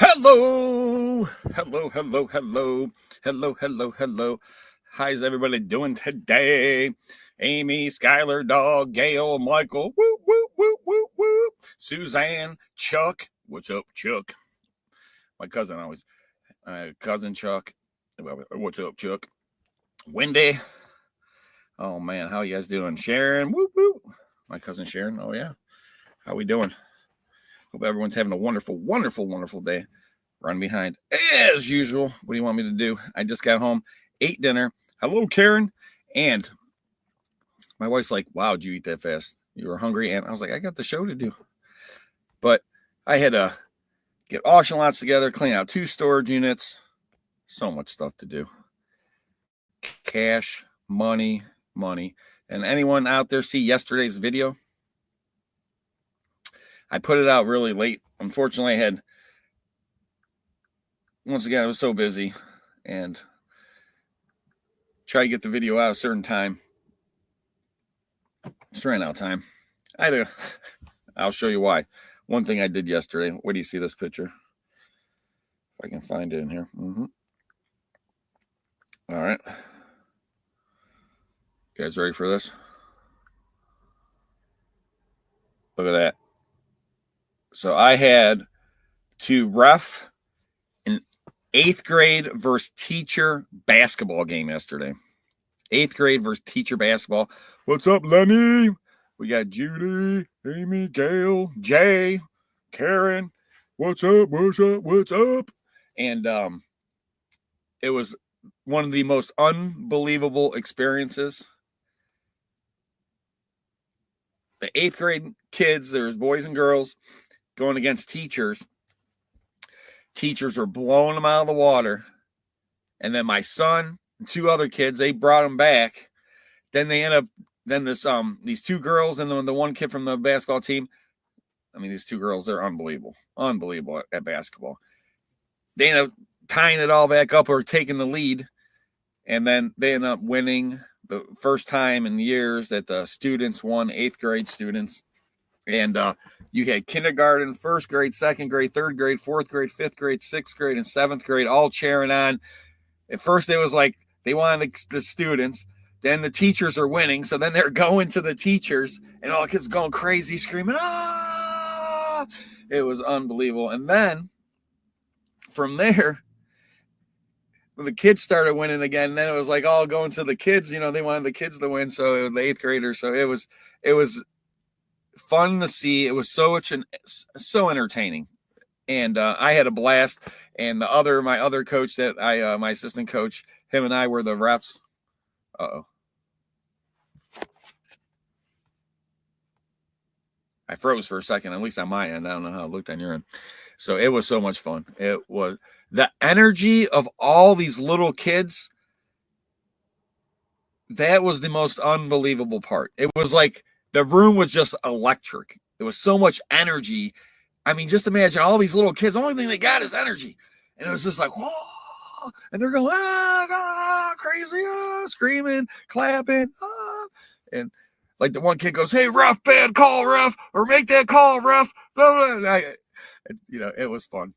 Hello, hello. How's everybody doing today? Amy, Skylar, Dog, Gail, Michael, woo. Suzanne, Chuck. What's up, Chuck? My cousin Chuck. What's up, Chuck? Wendy. Oh man, how you guys doing? Sharon, woo. My cousin Sharon. Oh yeah, how we doing? Hope everyone's having a wonderful day. Run behind as usual. What do you want me to do? I just got home, ate dinner. Hello, Karen. And my wife's like, wow, did you eat that fast? You were hungry? And I was like, I got the show to do. But I had to get auction lots together, clean out 2 storage units. So much stuff to do. Cash, money. And anyone out there see yesterday's video? I put it out really late. Unfortunately, once again, I was so busy and try to get the video out a certain time. Just ran out of time. I'll show you why. One thing I did yesterday. Where do you see this picture? If I can find it in here. All right. You guys ready for this? Look at that. So I had to ref an 8th grade versus teacher basketball game yesterday. 8th grade versus teacher basketball. What's up, Lenny? We got Judy, Amy, Gail, Jay, Karen. What's up? And it was one of the most unbelievable experiences. The 8th grade kids, there's boys and girls going against teachers. Teachers were blowing them out of the water. And then my son and 2 other kids, they brought them back. Then they end up, these 2 girls and the one kid from the basketball team. I mean, these 2 girls, they're unbelievable at basketball. They end up tying it all back up or taking the lead. And then they end up winning the first time in years that the students won, 8th grade students. And you had kindergarten, 1st grade, 2nd grade, 3rd grade, 4th grade, 5th grade, 6th grade, and 7th grade all cheering on. At first, it was like they wanted the students. Then the teachers are winning. So then they're going to the teachers, and all the kids going crazy, screaming, ah! It was unbelievable. And then from there, the kids started winning again. And then it was like all going to the kids. They wanted the kids to win. So it was the 8th graders. So it was fun to see. It was so entertaining. And I had a blast. And my other coach my assistant coach, him and I were the refs. Uh-oh. I froze for a second, at least on my end. I don't know how it looked on your end. So it was so much fun. It was the energy of all these little kids. That was the most unbelievable part. It was like the room was just electric. It was so much energy. I mean, just imagine all these little kids. The only thing they got is energy. And it was just like, whoa. And they're going, crazy, screaming, clapping. And like the one kid goes, hey, ref, bad call, ref, or make that call, ref. It was fun.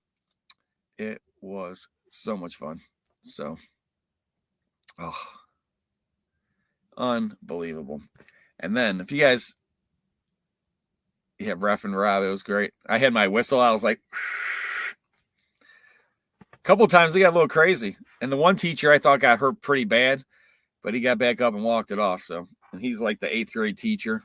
It was so much fun. So, unbelievable. And then if you guys have ref and Rob, it was great. I had my whistle. I was like, a couple of times they got a little crazy. And the one teacher I thought got hurt pretty bad, but he got back up and walked it off. So, and he's like the 8th grade teacher.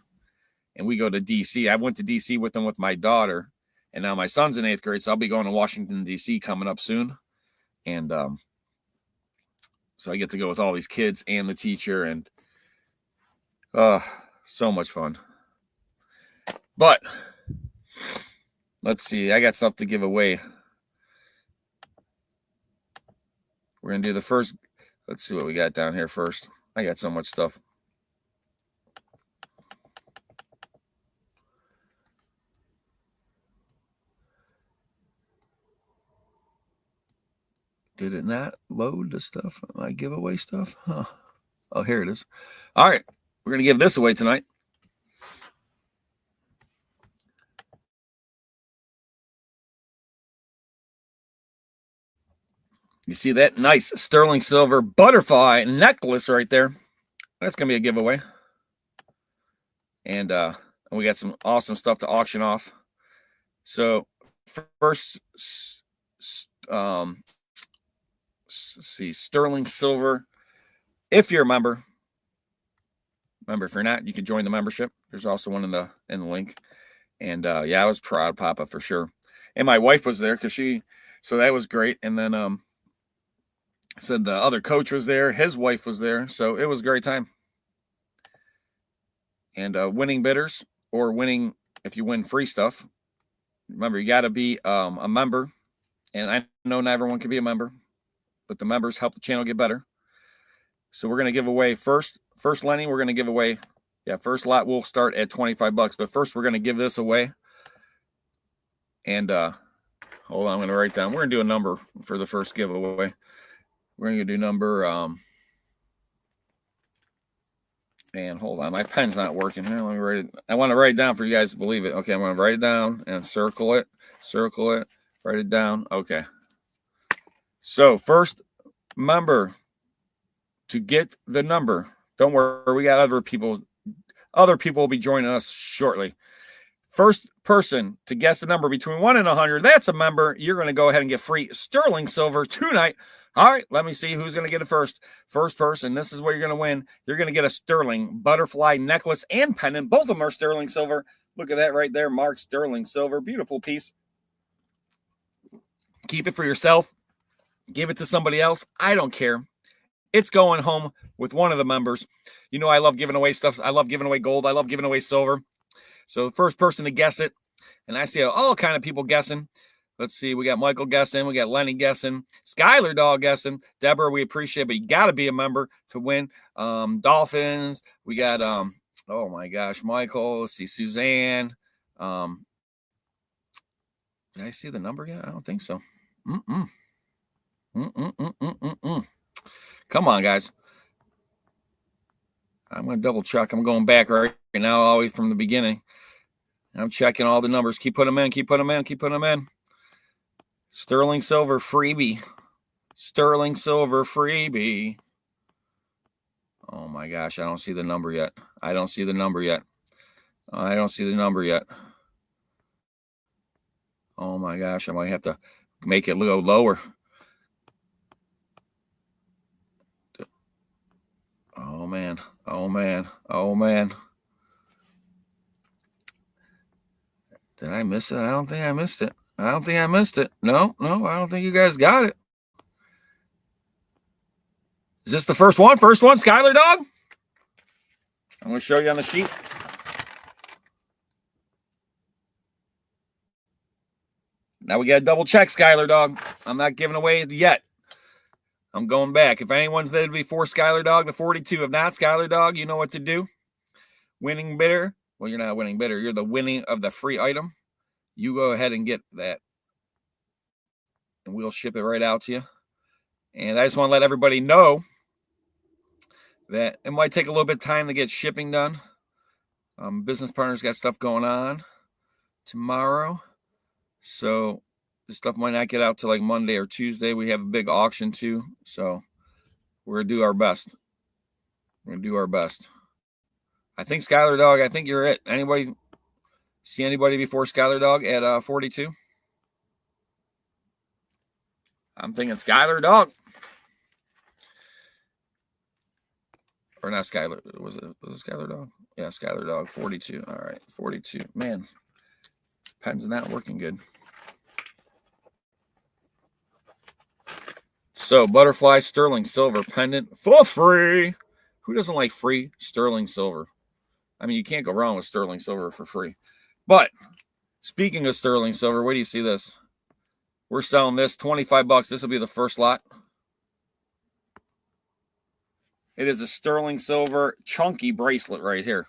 And we go to DC. I went to DC with him with my daughter. And now my son's in 8th grade. So I'll be going to Washington, DC coming up soon. And so I get to go with all these kids and the teacher. And so much fun. But let's see. I got stuff to give away. We're going to do the first. Let's see what we got down here first. I got so much stuff. Did it not load the stuff? My giveaway stuff? Huh. Oh, here it is. All right. We're going to give this away tonight. You see that nice sterling silver butterfly necklace right there? That's going to be a giveaway. And we got some awesome stuff to auction off. So first, let's see, sterling silver. If you're a member, if you're not, you can join the membership. There's also one in the link. And yeah, I was proud, Papa, for sure. And my wife was there so that was great. And then said the other coach was there, his wife was there, so it was a great time. And winning bidders, or winning if you win free stuff. Remember, you got to be a member. And I know not everyone can be a member, but the members help the channel get better. So we're going to give away first Lenny. We're going to give away, first lot will start at $25. But first, we're going to give this away. And hold on, I'm going to write down. We're going to do a number for the first giveaway. We're going to do number. And hold on, my pen's not working here. Let me write it. I want to write it down for you guys to believe it. Okay, I'm going to write it down and circle it, write it down. Okay. So first member to get the number. Don't worry, we got other people. Other people will be joining us shortly. First person to guess the number between 1 and 100, that's a member. You're going to go ahead and get free sterling silver tonight. All right, let me see who's going to get it first. First person, this is what you're going to win. You're going to get a sterling butterfly necklace and pendant. Both of them are sterling silver. Look at that right there, marked sterling silver. Beautiful piece. Keep it for yourself. Give it to somebody else. I don't care. It's going home with one of the members. You know I love giving away stuff. I love giving away gold. I love giving away silver. So the first person to guess it, and I see all kind of people guessing. Let's see, we got Michael guessing, we got Lenny guessing, Skylar Dog guessing, Deborah, we appreciate it, but you got to be a member to win. Dolphins, we got, oh my gosh, Michael, let's see, Suzanne. Did I see the number yet? I don't think so. Come on, guys. I'm going to double check. I'm going back right now, always from the beginning. I'm checking all the numbers. Keep putting them in. Keep putting them in. Keep putting them in. Sterling silver freebie. Sterling silver freebie. Oh my gosh, I don't see the number yet. I don't see the number yet. I don't see the number yet. Oh my gosh, I might have to make it a little lower. Oh man. Oh man. Oh man. Did I miss it? I don't think I missed it. I don't think I missed it. No, I don't think you guys got it. Is this the first one? First one, Skylar Dog? I'm going to show you on the sheet. Now we got to double check, Skylar Dog. I'm not giving away yet. I'm going back. If anyone's there before Skylar Dog, the 42. If not, Skylar Dog, you know what to do. Winning bidder. Well, you're not a winning bidder. You're the winning of the free item. You go ahead and get that. And we'll ship it right out to you. And I just want to let everybody know that it might take a little bit of time to get shipping done. Business partners got stuff going on tomorrow. So this stuff might not get out till like Monday or Tuesday. We have a big auction too. So we're going to do our best. We're going to do our best. I think Skylar Dog, I think you're it. Anybody see anybody before Skylar Dog at 42? I'm thinking Skylar Dog. Or not Skylar. Was it Skylar Dog? Yeah, Skylar Dog, 42. All right, 42. Man, pen's not working good. So, butterfly sterling silver pendant for free. Who doesn't like free sterling silver? I mean, you can't go wrong with sterling silver for free. But speaking of sterling silver, where do you see this? We're selling this $25. This will be the first lot. It is a sterling silver chunky bracelet right here.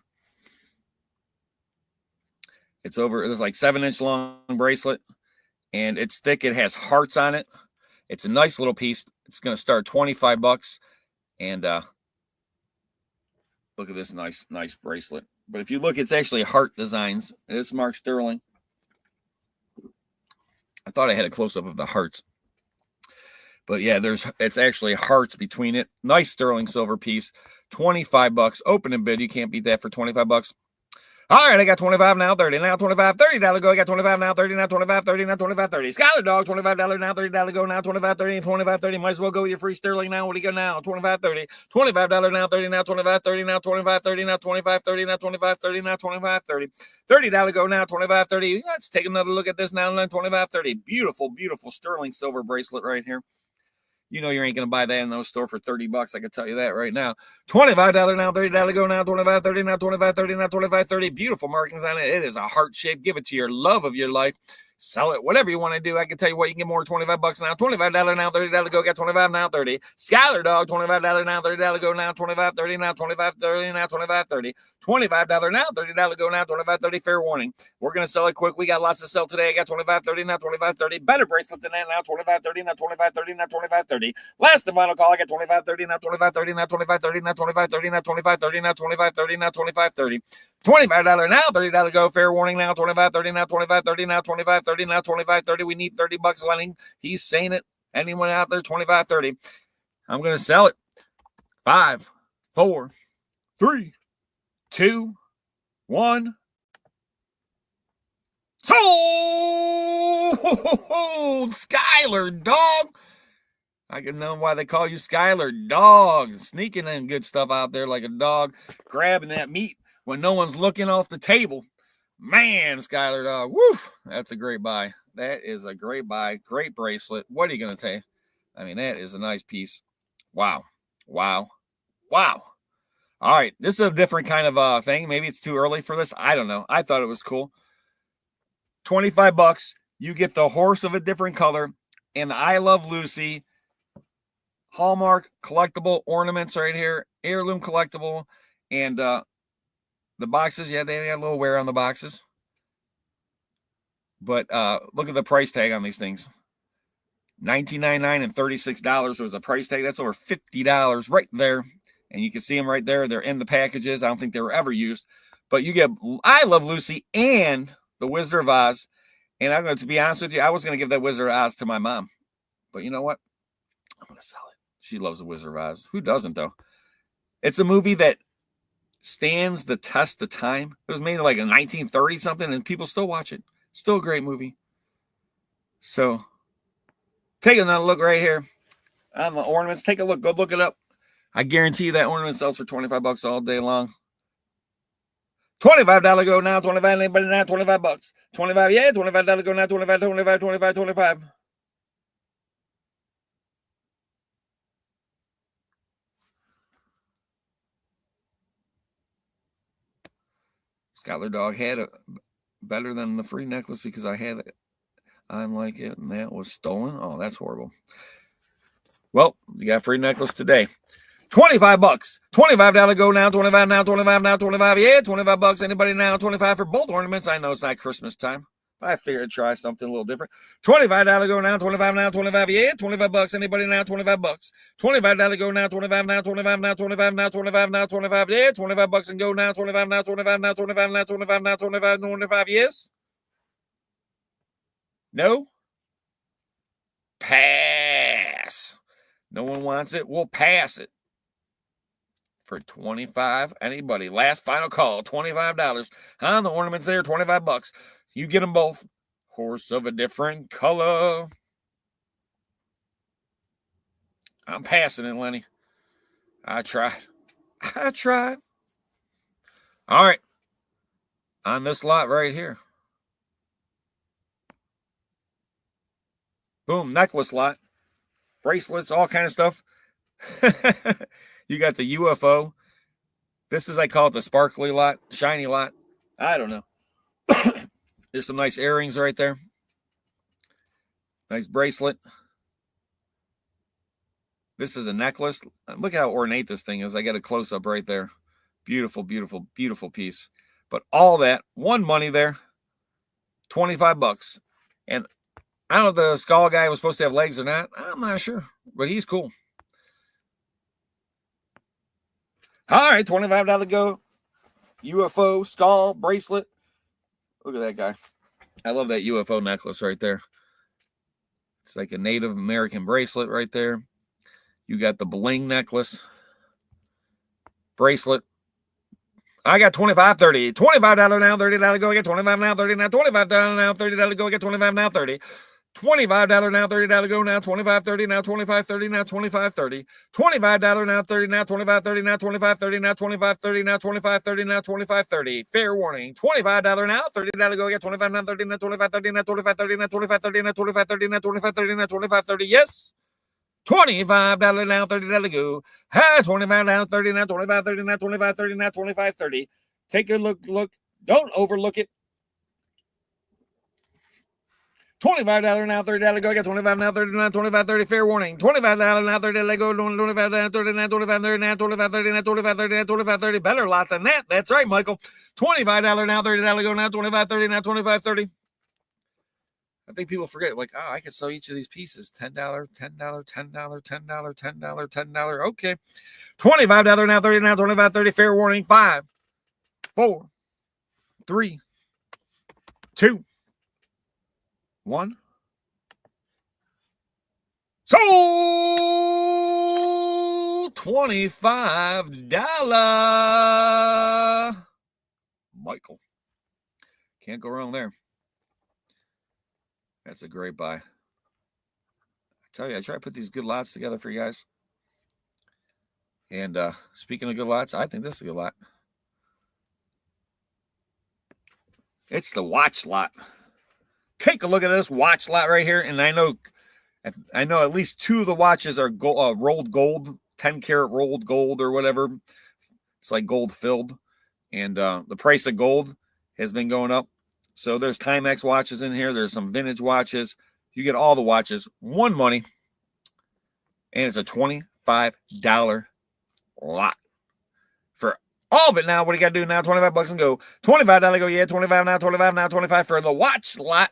It's like 7-inch long bracelet, and it's thick. It has hearts on it. It's a nice little piece. It's going to start $25. And look at this nice bracelet. But if you look, it's actually heart designs. It is marked sterling. I thought I had a close-up of the hearts. But yeah, it's actually hearts between it. Nice sterling silver piece. $25. Open and bid. You can't beat that for $25. All right, I got 25 now, 30 now, 25, $30 go. I got 25 now, 30 now, 25, 30 now, 25, 30. Skylar Dog, $25 now, $30 go now, 25, 30, and 25, 30. Might as well go with your free sterling now. What do you got now? 25, 30. $25 now, 30 now, 25, 30 now, 25, 30 now, 25, 30 now, 25, 30 now, 25, 30. $30 go now, 25, 30. Let's take another look at this now, 25, 30. Beautiful, beautiful sterling silver bracelet right here. You know you ain't going to buy that in those store for $30. I can tell you that right now. $25 now, $30 go now, 25, 30 now, 25, 30 now, 25, 30. Beautiful markings on it. It is a heart shape. Give it to your love of your life. Sell it, whatever you want to do. I can tell you what, you can get more $25 now. $25 now, $30 go. Got 25 now, 30. Skylar Dog, $25 now, $30 go now, 25, 30 now, 25, 30 now, 25, 30. $25 now, $30 go now, 25, 30. Fair warning. We're going to sell it quick. We got lots to sell today. I got 25, 30 now, 25, 30. Better bracelet than that now, 25, 30 now, 25, 30 now, 25, 30. Last and final call. I got 25, 30 now, 25, 30 now, 25, 30 now, 25, 30 now, 25, 30 now, 25, 30 now, 25, 30. $25 now, $30 go. Fair warning now, 25, 30 now, 25, 30 now, 25, 30 now, 25, 30. We need $30, Lenny. He's saying it. Anyone out there, 25, 30. I'm going to sell it. 5, 4, 3, 2, 1. Sold! Skylar Dog. I can know why they call you Skylar Dog. Sneaking in good stuff out there like a dog, grabbing that meat when no one's looking off the table. Man, Skylar Dog. Woo! That's a great buy. That is a great buy. Great bracelet. What are you going to say? I mean, that is a nice piece. Wow. Wow. Wow. All right. This is a different kind of thing. Maybe it's too early for this. I don't know. I thought it was cool. $25. You get the horse of a different color and I Love Lucy Hallmark collectible ornaments right here. Heirloom collectible. And the boxes, yeah, they got a little wear on the boxes. But look at the price tag on these things. $19.99 and $36 was a price tag. That's over $50 right there. And you can see them right there. They're in the packages. I don't think they were ever used. But you get I Love Lucy and the Wizard of Oz. And I'm going to be honest with you, I was going to give that Wizard of Oz to my mom. But you know what? I'm going to sell it. She loves the Wizard of Oz. Who doesn't, though? It's a movie that stands the test of time. It was made in like in 1930 something, and people still watch it. Still a great movie. So take another look right here on the ornaments. Take a look. Go look it up. I guarantee you that ornament sells for $25 all day long. $25 go now. 25. Anybody now? $25. 25. Yeah, $25 go now. 25. 25. 25. 25. Skylar Dog had it better than the free necklace because I had it on like it, and that was stolen. Oh, that's horrible. Well, you got a free necklace today. $25. $25 go now. 25 now. 25 now. 25. Yeah, $25. Anybody now? 25 for both ornaments. I know it's not Christmas time. I figured I'd try something a little different. $25 go now. 25 now. 25. Yeah, $25. Anybody now? $25. $25 go now. 25 now. 25 now. 25 now. 25 now. 25. Yeah, $25 and go now. 25 now. 25 now. 25 now. 25 now. 25. 25. Yes. No. Pass. No one wants it. We'll pass it. For 25. Anybody? Last final call. $25. On the ornaments there, $25. You get them both. Horse of a different color. I'm passing it, Lenny. I tried. All right. On this lot right here. Boom. Necklace lot. Bracelets, all kind of stuff. You got the UFO. This is, I call it the sparkly lot, shiny lot. I don't know. There's some nice earrings right there. Nice bracelet. This is a necklace. Look how ornate this thing is. I got a close-up right there. Beautiful, beautiful, beautiful piece. But all that, one money there, $25. And I don't know if the skull guy was supposed to have legs or not. I'm not sure, but he's cool. All right, $25 go. UFO, skull, bracelet. Look at that guy. I love that UFO necklace right there. It's like a Native American bracelet right there. You got the bling necklace, bracelet. I got 25, 30, $25 now, $30 go. I get 25 now, 30 now, $25 now, $30 go. I get 25 now, 30. $25 now, $30 go now, 25, 30 now, 25, 30 now, 25, 30. $25 now, 30 now, 25, 30 now, 25, 30 now, 25, 30 now, 25, 30 now, 25, 30. Fair warning. $25 now, $30 go. I get 25 now, 30 now, 25, 30 now, 25, 30 now, 25, 30 now, 25, 30 now, 25, 30 now, 25, 30. Yes. $25 now, $30 go. Hi, 25 now, 30 now, 25, 30 now, 25, 30 now, 25, 30. Take a look. Don't overlook it. $25 now, $30 go. I got 25 now, 30 now, 25, 30. Fair warning. $25 now, $30 go. 25 now, 30 now, 25, 30 now, 25, 30 now, 25, 30 now, 25, 30. Better lot than that. That's right, Michael. $25 now, $30 go now, 25, 30 now, 25, 30. I think people forget, like, oh, I can sell each of these pieces. $10, $10, $10, $10, $10, $10. Okay. $25 now, 30 now, 25, 30. Fair warning. 5, 4, 3, 2, 1. Sold $25. Michael. Can't go wrong there. That's a great buy. I tell you, I try to put these good lots together for you guys. And speaking of good lots, I think this is a good lot. It's the watch lot. Take a look at this watch lot right here. And I know at least 2 of the watches are rolled gold, 10 karat rolled gold or whatever. It's like gold filled. And the price of gold has been going up. So there's Timex watches in here. There's some vintage watches. You get all the watches, one money. And it's a $25 lot. For all of it now, what do you got to do now? $25 and go. $25 go. Yeah, 25 now, 25 now, 25 for the watch lot.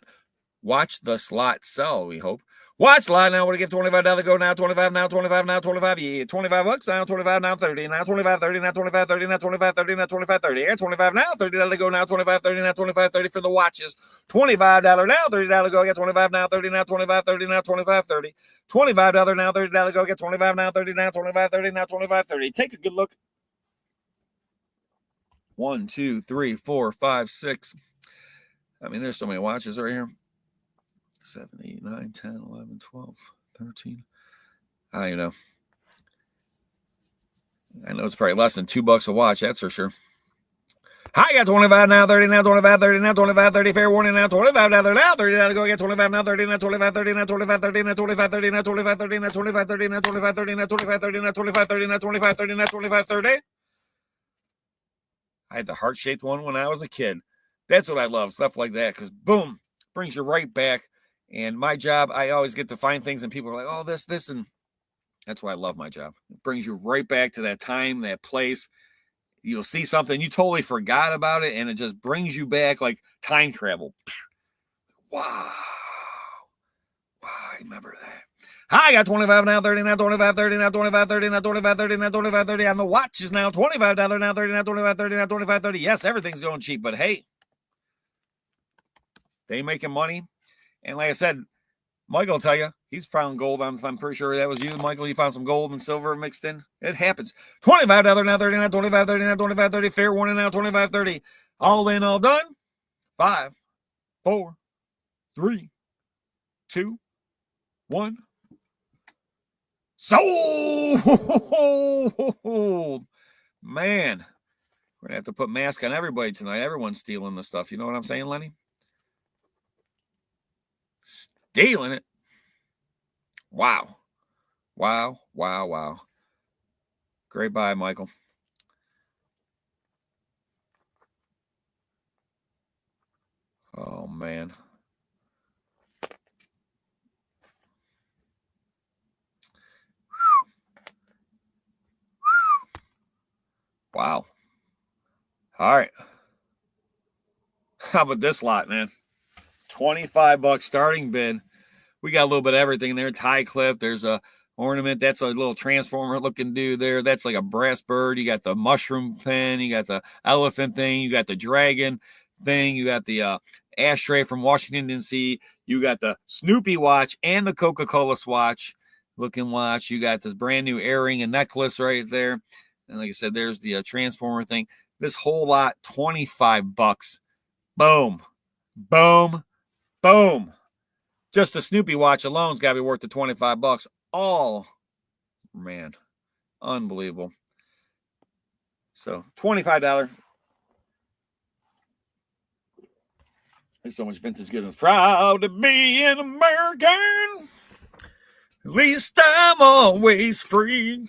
Watch the slot sell, we hope. Watch lot now. What do you get? $25 go now, 25 now, 25 now, 25. Yeah, $25 now, 25 now, 30 now, 25, 30 now, 25, 30 now, 25, 30 now, 25, 30. Yeah, 25 now, $30 go now, 25, 30 now, 25, 30 for the watches. $25 now, $30 go. Get 25 now, 30 now, 25, 30 now, 25, 30. $25 now, $30 go. Get 25 now, 30 now, 25, 30 now, 25, 30. Take a good look. 1, 2, 3, 4, 5, 6. I mean, there's so many watches right here. 7, 8, 9, 10, 11, 12, 13. I don't even know. I know it's probably less than $2 a watch, that's for sure. I got 25 now, 30 now, 25, 30 now, 25, 30. Fair warning now, $25 now, $30 go. Get 25 now, 30 now, 25, 30 now, 25, 30 now, 25, 30 now, 25, 30 now, 25, 30 now, 25, 30 now, 25, 30 now, 25, 30 now, 25, 30 now, 25, 30. I had the heart-shaped one when I was a kid. That's what I love, stuff like that, because boom, brings you right back. And my job, I always get to find things and people are like, oh, this, and that's why I love my job. It brings you right back to that time, that place. You'll see something, you totally forgot about it, and it just brings you back like time travel. Wow. I remember that. I got 25 now, 30 now, 25, 30 now, 25, 30 now, 25, 30 now, 25, 30 on the watches now. $25 now, 30 now, 25, 30 now, 25, 30. Yes, everything's going cheap, but hey, they making money. And like I said, Michael will tell you, he's found gold. I'm pretty sure that was you, Michael. You found some gold and silver mixed in. It happens. $25 now, 30 now, 25, 30 now, 25, 30. Fair warning now, 25, 30. All in, all done. 5, 4, 3, 2, 1. Sold! Man, we're going to have to put mask on everybody tonight. Everyone's stealing the stuff. You know what I'm saying, Lenny? Stealing it. Wow. Great buy, Michael. Oh, man. Wow. All right. How about this lot, man? $25 starting bid. We got a little bit of everything there. Tie clip. There's a ornament. That's a little transformer looking dude there. That's like a brass bird. You got the mushroom pin. You got the elephant thing. You got the dragon. thing. You got the ashtray from Washington, D.C. You got the Snoopy watch and the Coca-Cola swatch looking watch. You got this brand new earring and necklace right there. And like I said, there's the Transformer thing. This whole lot, $25. Boom. Boom. Boom. Just the Snoopy watch alone's got to be worth the $25. All, man, unbelievable. So $25. There's so much vintage goodness. Proud to be an American. At least I'm always free.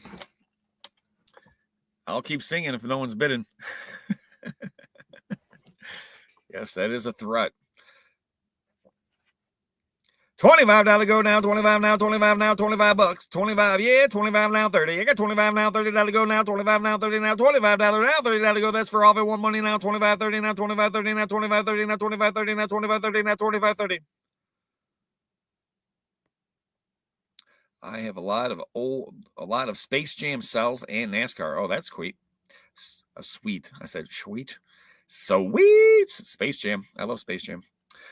I'll keep singing if no one's bidding. Yes, that is a threat. $25 go now, 25 now, 25 now, $25. 25, yeah, 25 now, 30. I got 25 now, $30 go now, 25 now, 30 now, $25 now, $30 go. That's for all of it. One money now, 25, 30 now, 25, 30 now, 25, 30 now, 25, 30 now, 25, 30 now, 25, 30. I have a lot of Space Jam cells and NASCAR. Oh, that's sweet. Sweet. I said sweet. Sweet. Space Jam. I love Space Jam.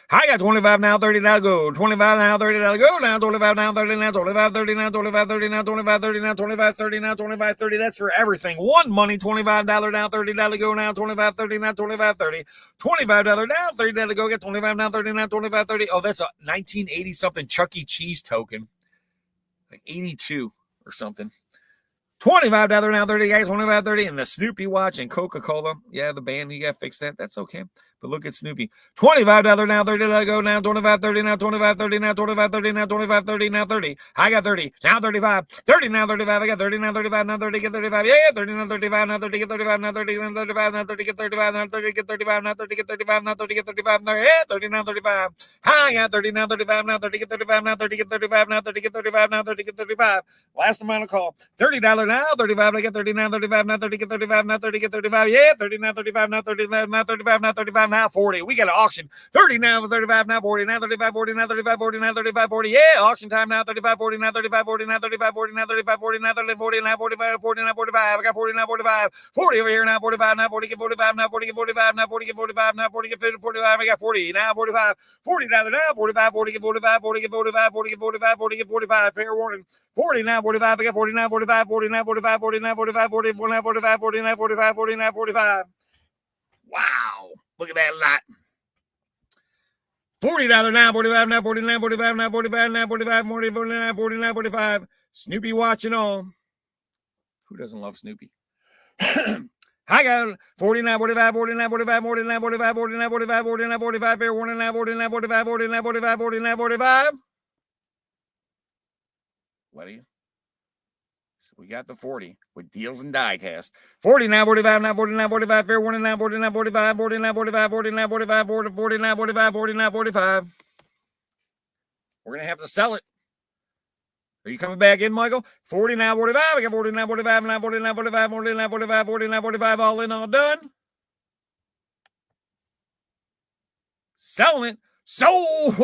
I got 25 now, 30 now, go. 25 now, 30 now, go now. 25 now, 30 now, 25, 30 now, 25, 30 now, 25, 30 now, 25, 30 now, 25, 30. That's for everything. One money, $25 now, $30 go now, 25, 30 now, 25, 30. $25 now, $30 go. Get 25 now, 30 now, 25, 30. Oh, that's a 1980 something Chuck E. Cheese token. Like 82 or something. $25 now, 30 guys, 25, 30, and the Snoopy watch and Coca-Cola. Yeah, the band, you got to fix that. That's okay. But look at Snoopy. $25 now, $30 go now, 25, 30 now, 25, 30 now, 25, 30 now, 25, 30 now, 30. I got 30. Now 35. 30 now, 35. I got 30 now, 35 now, 30 get 35. Yeah, 30 now, 35 now, 30 get 35 now, 30 now, 35 now, 30 get 35 now, 30 get 35 now, 30 get 35 now, 30 get 35 now. Yeah, 30 now, 35. I got 30 now, 35 now, 30 get 35 now, 30 get 35 now, 30 get 35 now, 30 get 35. Last amount of call. $30 now, 35. I get 30 now, 35 now, 30 get 35 now, 30 get 35. Yeah, 30 now, 35 now, 35 now, 35 now, 35 now, 40. We got an auction. 30 now, 35 now, 40 now, 35, 40 now, 35, 40 now, 35, 40. Yeah, auction time now, 35, 40 now, 35, 40 now, 35, 40 now, 35, 40 now, 35, 40 now, 45, 40 now, 45. I got 40 now, 45. 40 over here now, 45 now, 40 get 45 now, 40 get 45 now, 40 get 45 now, 40 get 50, 45. I got 40 now, 45. 40 now, 45, 40 get 45, 40 get 45, 40 get 45, 40 get 45. Fair warning. 40 now, 45. I got 40 now, 45, 40 now, 45, 40 now, 45, 40 now, 45, 40 now, 45, 40 now, 45. Wow. Look at that lot. $40 now, 45 now, 49, 45 now, 45 now, 45, 40, 49, 49, 45. Snoopy watching all. Who doesn't love Snoopy? I got 49, 45, 49, 45, 49, 45, 49, 45, 49, 45. Fair warning now, 49, 45, 49, 45, 49, 45. What are you? So we got the 40 with deals and die cast. 40 now, 45 now, 49, 45. Fair warning now, 49, 45, 49, 45, 49, 45, 49, 45, 49, 45. We're going to have to sell it. Are you coming back in, Michael? 40 now, 45. I got 49, 45, now 49, 45, 49, 45, 49, 45. All in, all done. Selling it. Sold.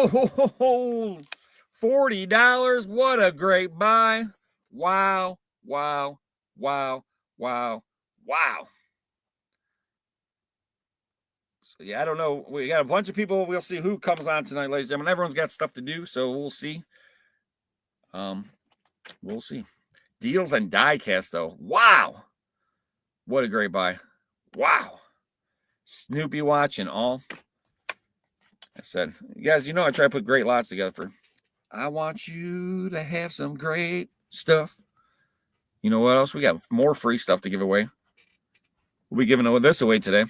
$40. What a great buy. Wow. Wow, wow, wow, wow. So, yeah, I don't know. We got a bunch of people. We'll see who comes on tonight, ladies and gentlemen. Everyone's got stuff to do, so we'll see. We'll see. Deals and die cast, though. Wow. What a great buy. Wow. Snoopy watch and all. I said, you guys, you know I try to put great lots together I want you to have some great stuff. You know what else? We got more free stuff to give away. We'll be giving this away today.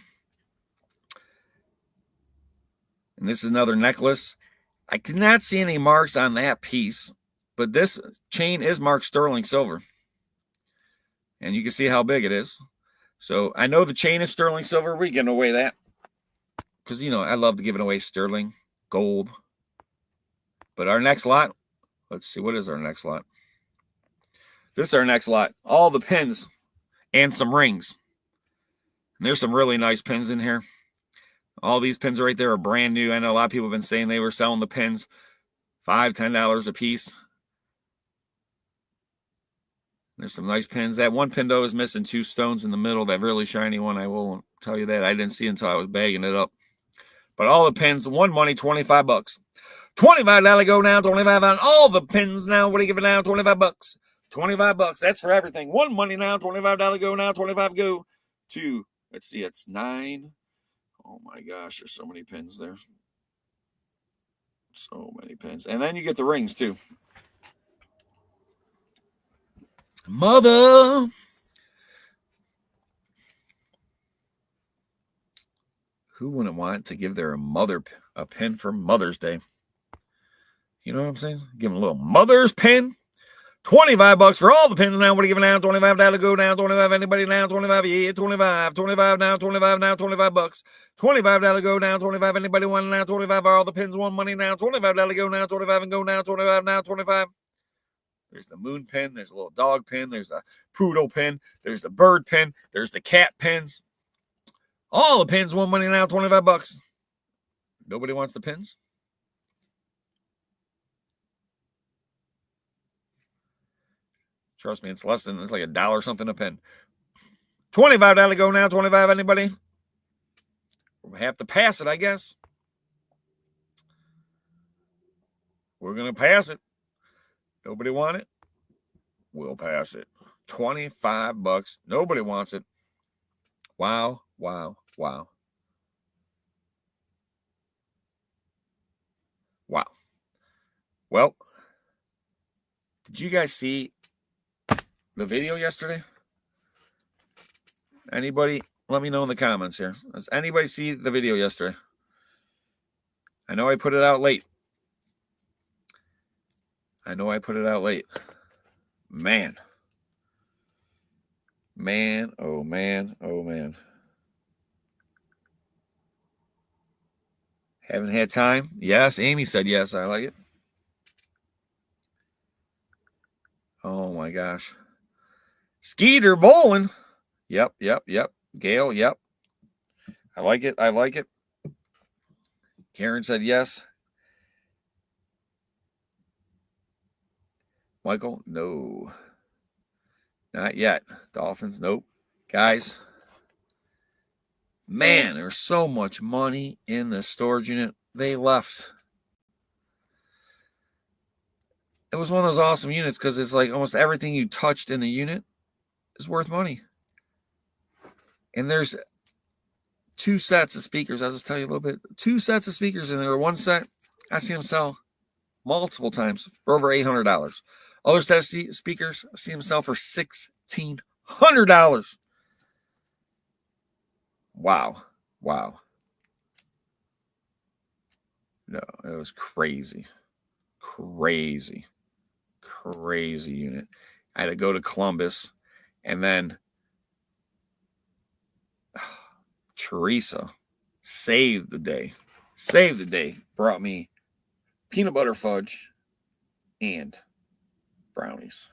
And this is another necklace. I did not see any marks on that piece, but this chain is marked sterling silver. And you can see how big it is. So I know the chain is sterling silver. We're giving away that. Because, you know, I love to give it away sterling, gold. But our next lot, let's see, what is our next lot? This is our next lot. All the pins and some rings. And there's some really nice pins in here. All these pins right there are brand new. I know a lot of people have been saying they were selling the pins $5, $10 a piece. There's some nice pins. That one pin, though, is missing 2 stones in the middle. That really shiny one, I will tell you that. I didn't see it until I was bagging it up. But all the pins, one money, $25. $25 go now, 25 on all the pins now. What are you giving now? $25. $25. That's for everything. One money now, $25 go now, 25 go to, let's see, it's 9. Oh my gosh, there's so many pins there. So many pins. And then you get the rings too. Mother. Who wouldn't want to give their mother a pin for Mother's Day? You know what I'm saying? Give them a little mother's pin. $25 for all the pins now. What are you giving now? $25 go now. 25. Anybody now? 25. Yeah, 25. 25 now. 25 now. $25. $25 go now. 25. Anybody want now? 25 for all the pins. One money now. $25 go now. 25 and go now. 25 now. 25. There's the moon pin. There's a little dog pin. There's the poodle pin. There's the bird pin. There's the cat pins. All the pins. One money now. $25. Nobody wants the pins. Trust me, it's like $1 something a pin. $25 go now. 25. Anybody? We'll have to pass it, I guess. We're gonna pass it. Nobody want it? We'll pass it. $25. Nobody wants it. Wow, wow, wow. Wow. Well, did you guys see the video yesterday? Anybody? Let me know in the comments here. Does anybody see the video yesterday? I know I put it out late. Man. Man, oh man, oh man. Haven't had time? Yes, Amy said yes. I like it. Oh my gosh. Skeeter bowling. Yep. Gail, yep. I like it. Karen said yes. Michael, no. Not yet. Dolphins, nope. Guys, man, there's so much money in the storage unit. They left. It was one of those awesome units because it's like almost everything you touched in the unit is worth money. And there's 2 sets of speakers. I'll just tell you a little bit. 2 sets of speakers, and there were one set. I see them sell multiple times for over $800. Other set of speakers, I see them sell for $1,600. Wow. No, it was crazy. Crazy unit. I had to go to Columbus, and then Teresa saved the day. Brought me peanut butter fudge and brownies.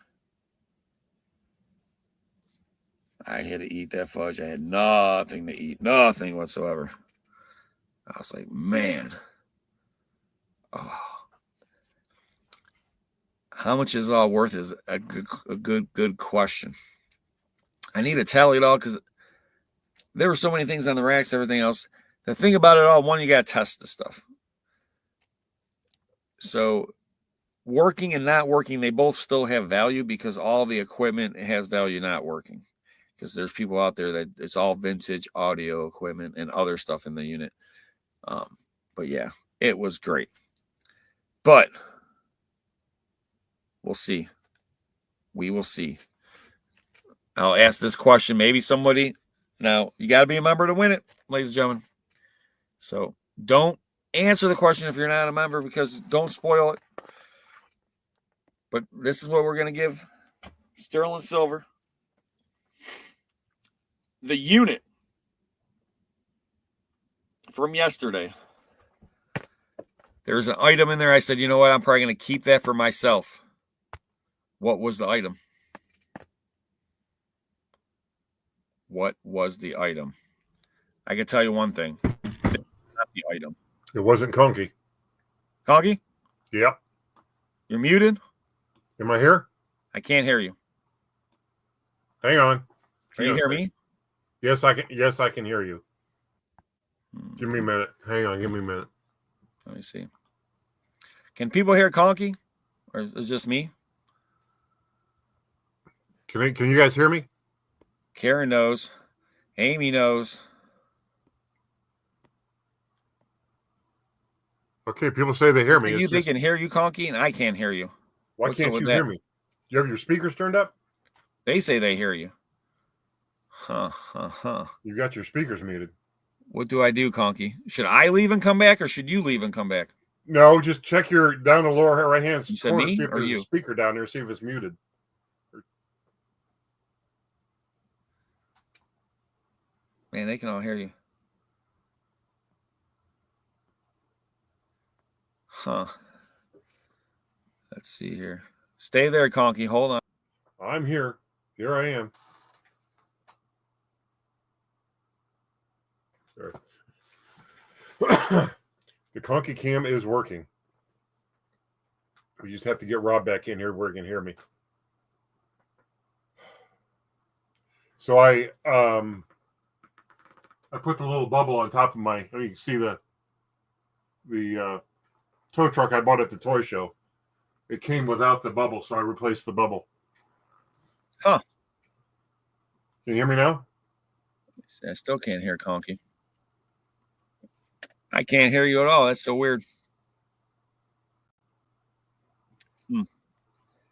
I had to eat that fudge. I had nothing to eat, nothing whatsoever. I was like, man. Oh. How much is it all worth is a good question. I need to tally it all because there were so many things on the racks, everything else. The thing about it all, one, you got to test the stuff. So working and not working, they both still have value because all the equipment has value not working. Because there's people out there that it's all vintage audio equipment and other stuff in the unit. But yeah, it was great. But we'll see. We will see. I'll ask this question. Maybe somebody. Now, you got to be a member to win it, ladies and gentlemen. So don't answer the question if you're not a member because don't spoil it. But this is what we're going to give sterling silver. The unit from yesterday. There's an item in there. I said, you know what? I'm probably going to keep that for myself. What was the item? What was the item? I can tell you one thing. This is not the item. It wasn't Conky. Conky? Yeah. You're muted? Am I here? I can't hear you. Hang on. Can you hear me? Yes, I can. Yes, I can hear you. Give me a minute. Hang on. Give me a minute. Let me see. Can people hear Conky? Or is it just me? Can you guys hear me? Karen knows. Amy knows. Okay, people say they hear me. They can hear you, Conky, and I can't hear you. Why can't you hear me? You have your speakers turned up? They say they hear you. You got your speakers muted. What do I do, Conky? Should I leave and come back, or should you leave and come back? No, just check your down the lower right hand corner. Me, see if there's you? A speaker down there. See if it's muted. Man, they can all hear you. Huh. Let's see here. Stay there, Conky. Hold on. I'm here. Here I am. Sorry. The Conky cam is working. We just have to get Rob back in here where he can hear me. So I put the little bubble on top of my. You can see the tow truck I bought at the toy show. It came without the bubble, so I replaced the bubble. Huh. Can you hear me now? I still can't hear Conky. I can't hear you at all. That's so weird.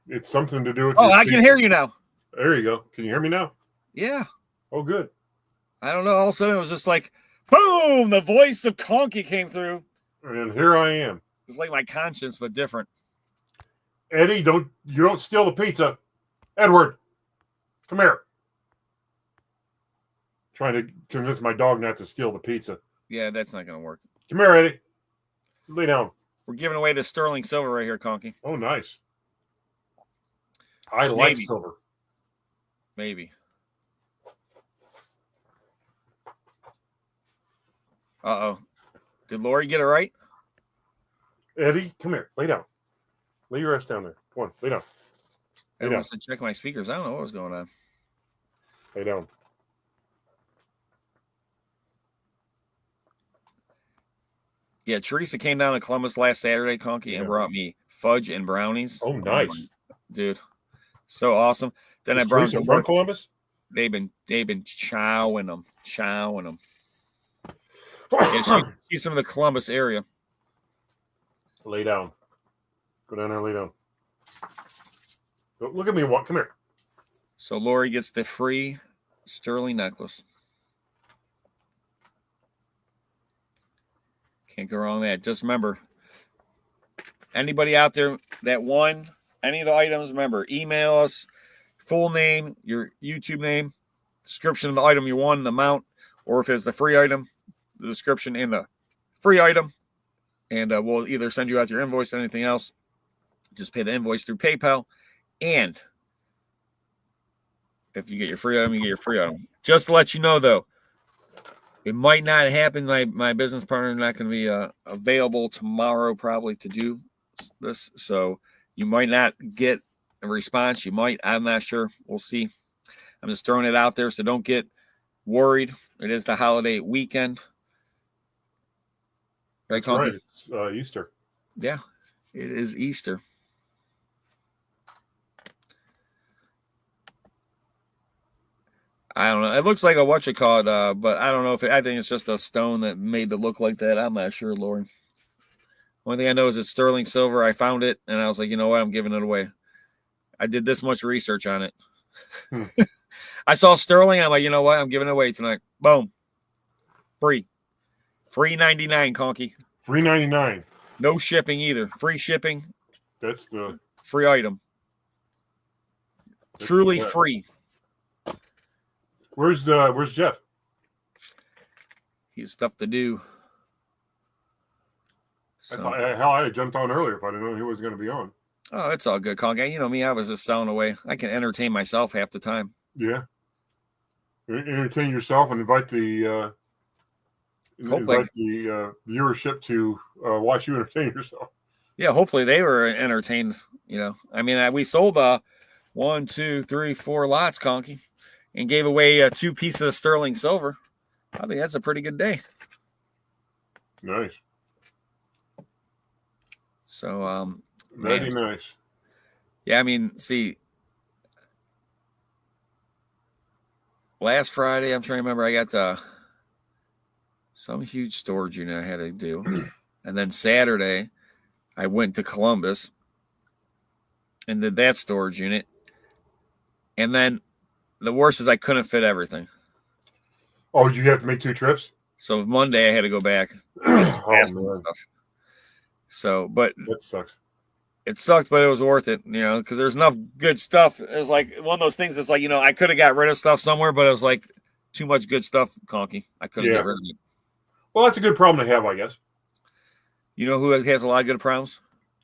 It's something to do with. Oh, I can hear you now. There you go. Can you hear me now? Yeah. Oh, good. I don't know. All of a sudden, it was just like, boom! The voice of Conky came through. And here I am. It's like my conscience, but different. Eddie, you don't steal the pizza. Edward, come here. Trying to convince my dog not to steal the pizza. Yeah, that's not going to work. Come here, Eddie. Lay down. We're giving away the sterling silver right here, Conky. Oh, nice. I like silver. Maybe. Uh-oh. Did Lori get it right? Eddie, come here. Lay down. Lay your ass down there. Come on, lay down. I wants to check my speakers. I don't know what was going on. Lay down. Yeah, Teresa came down to Columbus last Saturday, Conky, and brought me fudge and brownies. Oh, nice. Dude. So awesome. Then I brought them from Columbus? They've been chowing them. Yeah, she's from the Columbus area. Lay down. Go down there and lay down. Look at me. Come here. So Lori gets the free sterling necklace. Can't go wrong with that. Just remember, anybody out there that won any of the items, remember, email us, full name, your YouTube name, description of the item you won, the amount, or if it's a free item, the description in the free item, and we'll either send you out your invoice or anything else. Just pay the invoice through PayPal, and if you get your free item, you get your free item. Just to let you know, though, it might not happen. My business partner is not going to be available tomorrow probably to do this, so you might not get a response. You might. I'm not sure. We'll see. I'm just throwing it out there, so don't get worried. It is the holiday weekend. Right, Conky? Right. It's Easter. Yeah, it is Easter. I don't know. It looks like a whatchamacallit, but I don't know I think it's just a stone that made it look like that. I'm not sure, Lauren. One thing I know is it's sterling silver. I found it, and I was like, you know what? I'm giving it away. I did this much research on it. I saw sterling. I'm like, you know what? I'm giving it away tonight. Boom. Free. Free 99, Conky. Free 99. No shipping either. Free shipping. That's the free item. Truly free. Where's Jeff? He has stuff to do. So. Hell, I had jumped on earlier if I didn't know he was going to be on. Oh, it's all good, Conky. You know me, I was just selling away. I can entertain myself half the time. Yeah. Entertain yourself and invite the viewership to watch you entertain yourself. Yeah, hopefully they were entertained. You know, I mean, we sold 1, 2, 3, 4 lots, Conky, and gave away 2 pieces of sterling silver. I think that's a pretty good day. Nice. So, Very man. nice. Yeah, I mean, see, last Friday, I'm trying to remember, I got some huge storage unit I had to do. And then Saturday, I went to Columbus and did that storage unit. And then the worst is I couldn't fit everything. Oh, you have to make 2 trips? So Monday I had to go back. Oh, man. Stuff. So, but that sucks. It sucked, but it was worth it, because there's enough good stuff. It was like one of those things that's like, I could have got rid of stuff somewhere, but it was like too much good stuff, Conky. I couldn't get rid of it. Well, that's a good problem to have, I guess. You know who has a lot of good problems?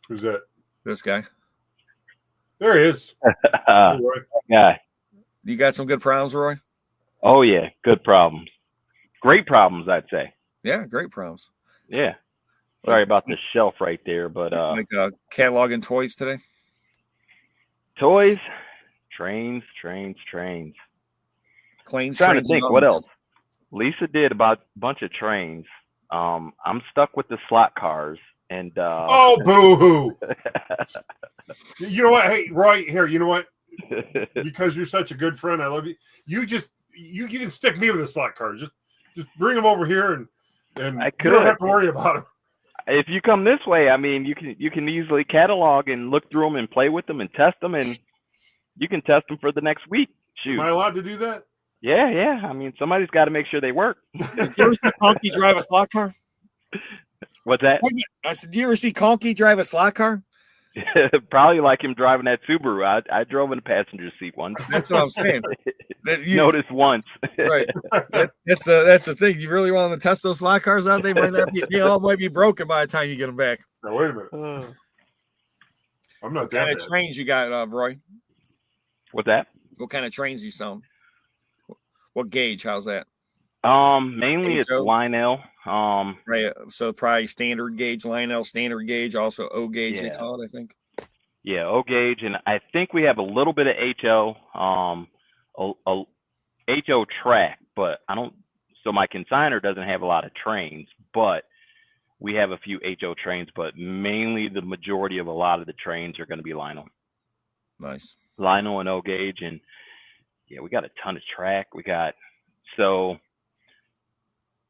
Who's that? This guy. There he is. Yeah. You got some good problems, Roy? Oh, yeah. Good problems. Great problems, I'd say. Yeah, great problems. Yeah. Sorry about the shelf right there, but like cataloging toys today. Toys, trains. Planes, Trying trains, to think what else. Lisa did about a bunch of trains. I'm stuck with the slot cars and oh, boo-hoo. You know what? Hey, Roy, here, you know what? Because you're such a good friend, I love you. You can stick me with a slot car. Just bring them over here and you don't have to worry about them. If you come this way, I mean, you can easily catalog and look through them and play with them and test them, and you can test them for the next week. Shoot. Am I allowed to do that? Yeah. I mean, somebody's got to make sure they work. Did you ever see Conky drive a slot car? What's that? I said, do you ever see Conky drive a slot car? Probably like him driving that Subaru. I drove in the passenger seat once. That's what I'm saying. Noticed once. Right. That's the thing. You really want to test those slot cars out? They might not be. Might be broken by the time you get them back. Now wait a minute. I'm not what kind of trains you got, Roy? What's that? What kind of trains you selling? What gauge? How's that? Mainly it's Lionel. Right. So probably standard gauge, Lionel standard gauge, also O gauge they call it, I think. Yeah, O gauge, and I think we have a little bit of HO, HO track, but I don't. So my consignor doesn't have a lot of trains, but we have a few HO trains. But mainly the majority of a lot of the trains are going to be Lionel. Nice. Lionel and O gauge, and yeah, we got a ton of track.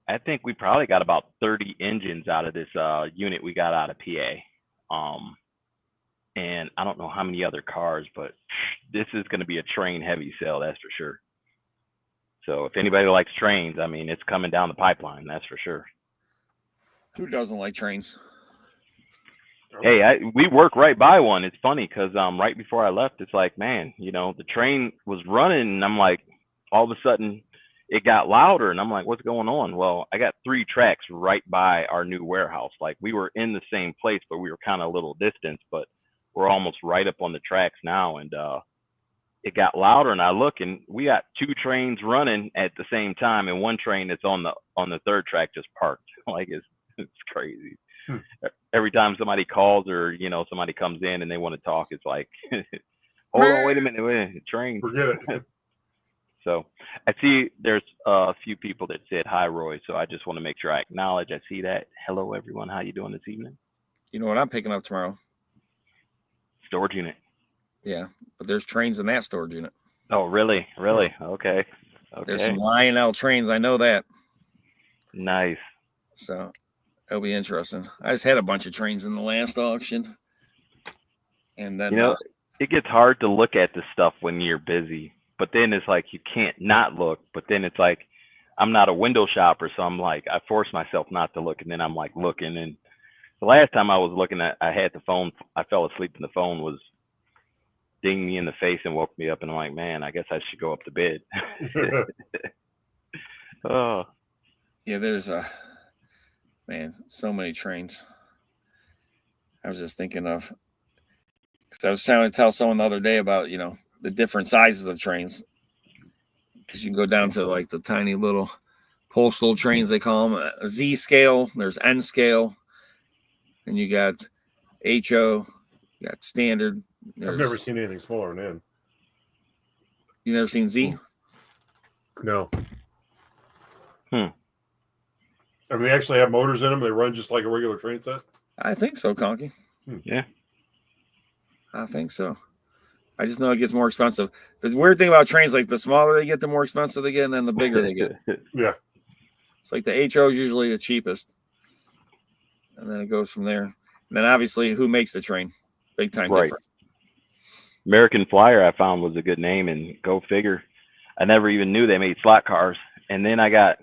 I think we probably got about 30 engines out of this unit we got out of PA. And I don't know how many other cars, but this is going to be a train heavy sale, that's for sure. So if anybody likes trains, I mean, it's coming down the pipeline, that's for sure. Who doesn't like trains? Hey, we work right by one. It's funny because right before I left, it's like, man, the train was running, and I'm like, all of a sudden, it got louder, and I'm like, what's going on? Well, I got 3 tracks right by our new warehouse. Like, we were in the same place, but we were kind of a little distance, but we're almost right up on the tracks now. And it got louder, and I look, and we got 2 trains running at the same time, and one train that's on the third track just parked. Like, it's crazy. Every time somebody calls or somebody comes in and they want to talk, it's like, hold on, wait a minute, train. Forget it. So I see there's a few people that said hi, Roy. So I just want to make sure I acknowledge. I see that. Hello, everyone. How you doing this evening? You know what I'm picking up tomorrow? Storage unit. Yeah, but there's trains in that storage unit. Oh, really? Really? Okay. There's some Lionel trains. I know that. Nice. So it'll be interesting. I just had a bunch of trains in the last auction. And then, it gets hard to look at this stuff when you're busy. But then it's like you can't not look. But then it's like I'm not a window shopper, so I'm like I force myself not to look, and then I'm like looking. And the last time I was looking I had the phone. I fell asleep, and the phone was dinging me in the face and woke me up. And I'm like, man, I guess I should go up to bed. Oh, yeah. There's so many trains. I was just thinking of because I was trying to tell someone the other day about the different sizes of trains, because you can go down to like the tiny little postal trains, they call them Z scale, there's N scale, and you got HO, you got standard. I've never seen anything smaller than N. You never seen Z? No. I mean, they actually have motors in them. They run just like a regular train set. I think so, Conky. Yeah. I think so. I just know it gets more expensive. The weird thing about trains, like the smaller they get, the more expensive they get, and then the bigger they get. Yeah. It's like the HO is usually the cheapest. And then it goes from there. And then obviously who makes the train? Big time difference. American Flyer I found was a good name, and go figure. I never even knew they made slot cars. And then I got,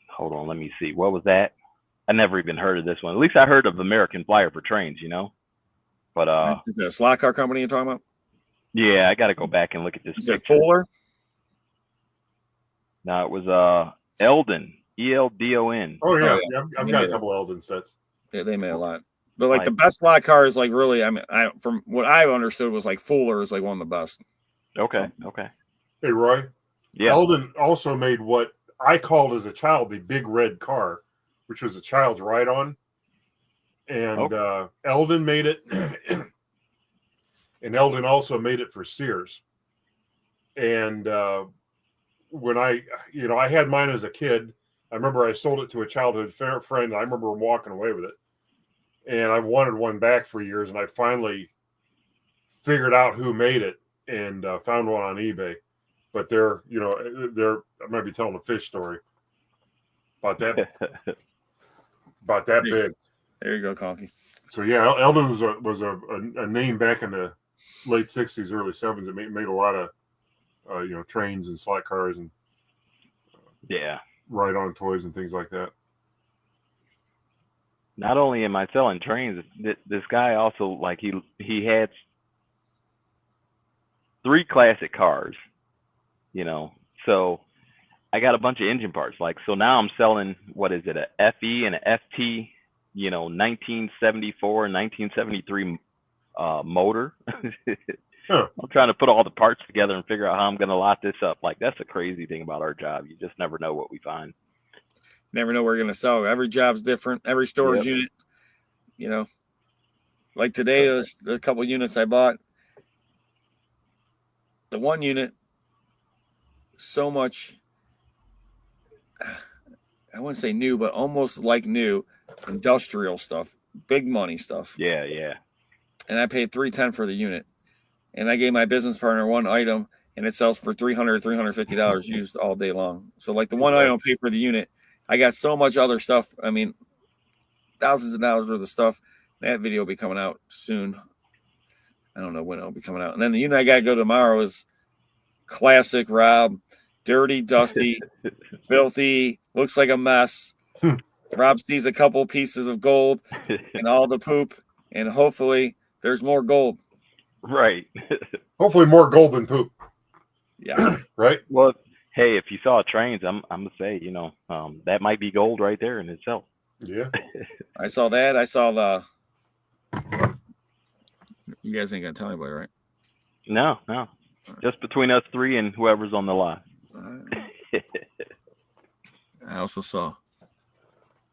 hold on, let me see. What was that? I never even heard of this one. At least I heard of American Flyer for trains, you know? But Is it a slot car company you're talking about? yeah, I got to go back and look at this. Is it Fuller? No, it was Eldon, ELDON. Oh yeah, yeah. I've got a couple Eldon sets. Yeah, they made a lot. But like the best slot car is like really, I mean, from what I understood was like Fuller is like one of the best. Okay. Hey Roy. Yeah. Eldon also made what I called as a child the big red car, which was a child's ride-on. And Eldon made it, and Eldon also made it for Sears. And when I had mine as a kid, I remember I sold it to a childhood friend. I remember walking away with it, and I wanted one back for years. And I finally figured out who made it and found one on eBay. But they're I might be telling a fish story about that big. There you go, Conky. So yeah, Eldon was a name back in the late '60s, early '70s. It made a lot of trains and slot cars and ride-on toys and things like that. Not only am I selling trains, this guy also, like, he had 3 classic cars, you know. So I got a bunch of engine parts. Like, so now I'm selling, what is it, a FE and a FT, 1974 and 1973 motor. Huh. I'm trying to put all the parts together and figure out how I'm going to lot this up. Like, that's the crazy thing about our job. You just never know what we find. Never know what we're going to sell. Every job's different. Every storage unit, like today, there's a couple units I bought. The one unit, so much, I wouldn't say new, but almost like new, industrial stuff, big money stuff. Yeah. And I paid $310 for the unit. And I gave my business partner one item, and it sells for $300, $350 used all day long. So like the one item I paid for the unit, I got so much other stuff. I mean, thousands of dollars worth of stuff. That video will be coming out soon. I don't know when it'll be coming out. And then the unit I got to go tomorrow is classic Rob, dirty, dusty, filthy, looks like a mess. Rob sees a couple pieces of gold and all the poop, and hopefully there's more gold. Right. Hopefully more gold than poop. Yeah. Right. Well, hey, if you saw trains, I'm gonna say, that might be gold right there in itself. Yeah. I saw that. I saw the. You guys ain't gonna tell anybody, right? No. Just between us 3 and whoever's on the line. I also saw.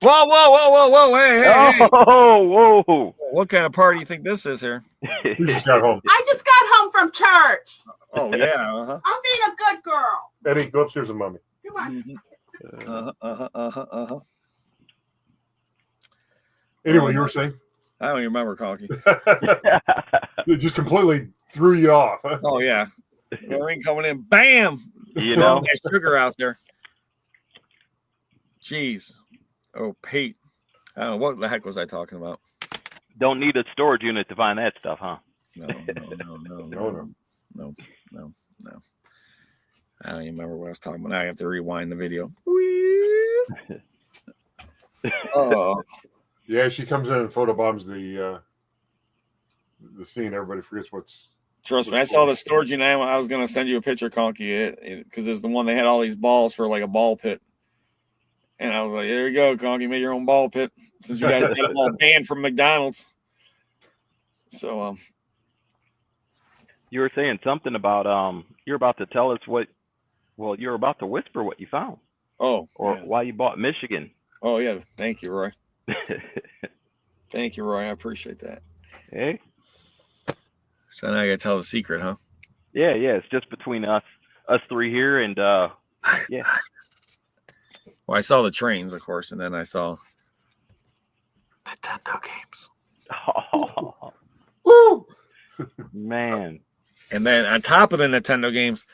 Whoa! Hey! Whoa! What kind of party do you think this is here? We just got home. I just got home from church. Oh yeah. Uh-huh. I'm being a good girl. Eddie, go upstairs with mommy. Come on. Anyway, you were saying? I don't even remember, Conky. It just completely threw you off. Huh? Oh yeah. Maureen coming in, bam! Throwing that sugar out there. Jeez. Oh, Pete. I don't know what the heck was I talking about. Don't need a storage unit to find that stuff, huh? No. I don't even remember what I was talking about. Now I have to rewind the video. Oh. Yeah, she comes in and photobombs the scene. Everybody forgets what's. Trust me, I saw the storage unit. I was going to send you a picture, Conky, because it's the one they had all these balls for like a ball pit. And I was like, there you go, Conky, make your own ball pit since you guys got them all banned from McDonald's. So, you were saying something about you're about to tell us you're about to whisper what you found. Oh, or why you bought Michigan. Oh yeah, thank you, Roy. Thank you, Roy. I appreciate that. Hey. So now I gotta tell the secret, huh? Yeah. It's just between us 3 here, and yeah. Well, I saw the trains, of course, and then I saw Nintendo games. Oh, Woo! man. And then on top of the Nintendo games,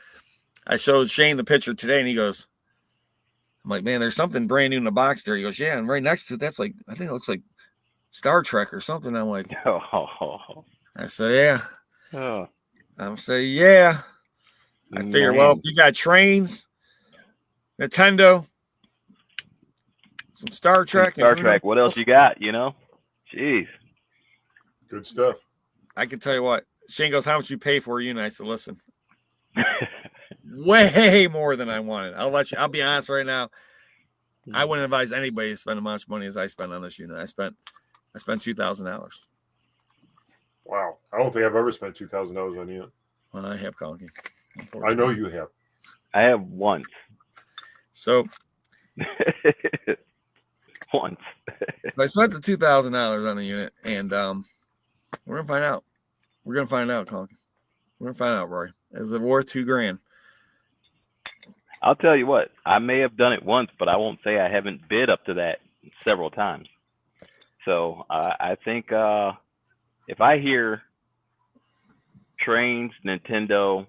I showed Shane the picture today, and he goes, I'm like, man, there's something brand new in the box there. He goes, yeah, and right next to it, that's like, I think it looks like Star Trek or something. I'm like, Oh, I said, yeah. oh, I'm saying, yeah. I figure, well, man. if you got trains, Nintendo, some Star Trek, Star and Trek. What else you got? You know? Jeez. Good stuff. I can tell you what. Shane goes, how much you pay for a unit? I said, listen, way more than I wanted. I'll be honest right now. I wouldn't advise anybody to spend as much money as I spent on this unit. I spent $2,000. Wow. I don't think I've ever spent $2,000 on you. Well, I have Conky. I know you have. I have once. So Once. I spent the $2,000 on the unit, and we're gonna find out. We're gonna find out, Conky. We're gonna find out, Roy. Is it worth $2,000? I'll tell you what. I may have done it once, but I won't say I haven't bid up to that several times. So I think if I hear trains, Nintendo,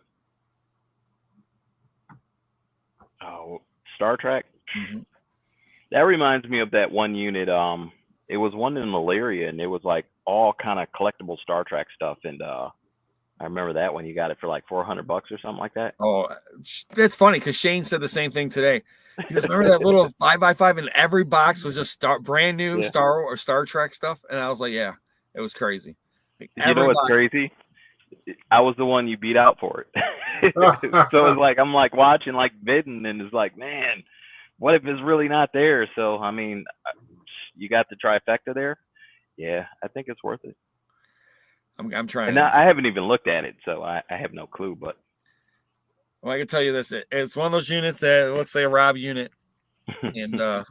Star Trek, that reminds me of that one unit. It was one in Malaria, and it was like all kind of collectible Star Trek stuff. And I remember that one. You got it for like $400 or something like that. Oh, that's funny because Shane said the same thing today. He goes, remember that little 5x5 and every box was just brand new Star Trek stuff? And I was like, yeah, it was crazy. Like, you know what's crazy? I was the one you beat out for it. So it's like I'm like watching, like bidding, and it's like, man, what if it's really not there? So I mean, you got the trifecta there. Yeah, I think it's worth it. I'm trying. And I haven't even looked at it, so I have no clue. But well, I can tell you this: it's one of those units that looks like a Rob unit, and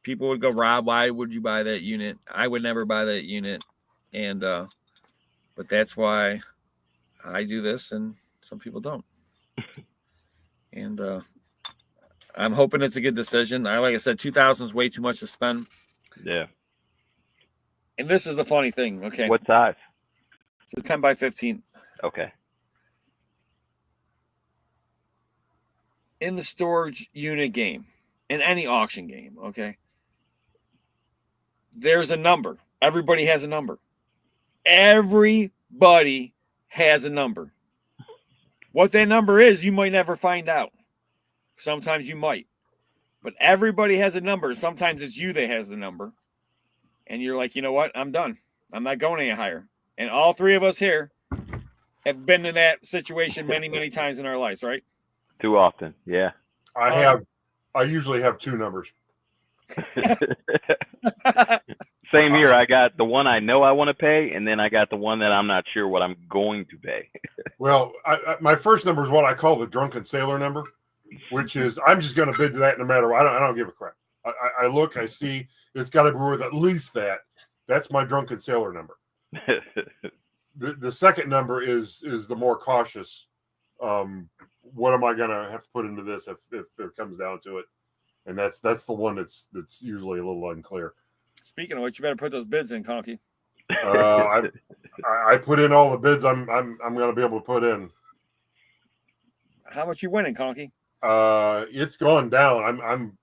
people would go, Rob, why would you buy that unit? I would never buy that unit, and but that's why I do this, and some people don't. And I'm hoping it's a good decision. Like I said, 2,000 is way too much to spend. Yeah. And this is the funny thing. Okay. What size? It's a 10 by 15. Okay. In the storage unit game, in any auction game, okay, there's a number. Everybody has a number. Everybody has a number. What that number is, you might never find out. Sometimes you might. But everybody has a number. Sometimes it's you that has the number. And you're like, you know what? I'm done. I'm not going any higher. And all three of us here have been in that situation many, many times in our lives, right? Too often, yeah. I usually have two numbers. Same here. I got the one I know I want to pay, and then I got the one that I'm not sure what I'm going to pay. Well, my first number is what I call the drunken sailor number, which is I'm just going to bid to that no matter what. I don't give a crap. I look, I see it's got to be worth at least that. That's my drunken sailor number. The second number is the more cautious. What am I going to have to put into this if it comes down to it? And that's the one that's usually a little unclear. Speaking of which, you better put those bids in, Conky. I put in all the bids I'm going to be able to put in. How much you winning, Conky? It's gone down.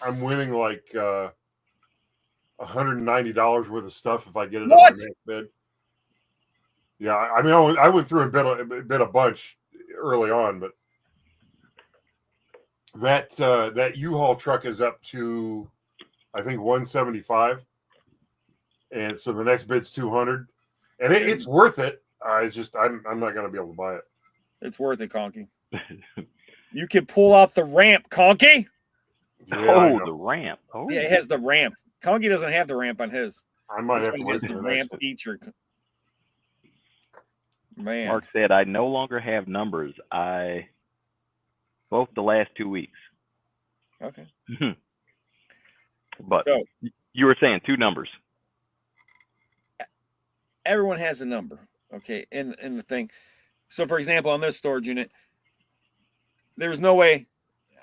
I'm winning like $190 worth of stuff if I get it on the next bid. Yeah, I mean, I went through and bid a bunch early on, but that U-Haul truck is up to, I think, 175, and so the next bid's 200, and it's worth it. I'm not going to be able to buy it. It's worth it, Conky. You can pull out the ramp, Conky. Yeah, the ramp. Oh, yeah, it has the ramp. Conky doesn't have the ramp on his. I might have to wait has the ramp feature. Man, Mark said, I no longer have numbers. Both the last 2 weeks. Okay. But so, you were saying two numbers. Everyone has a number, okay, in the thing. So, for example, on this storage unit, there's no way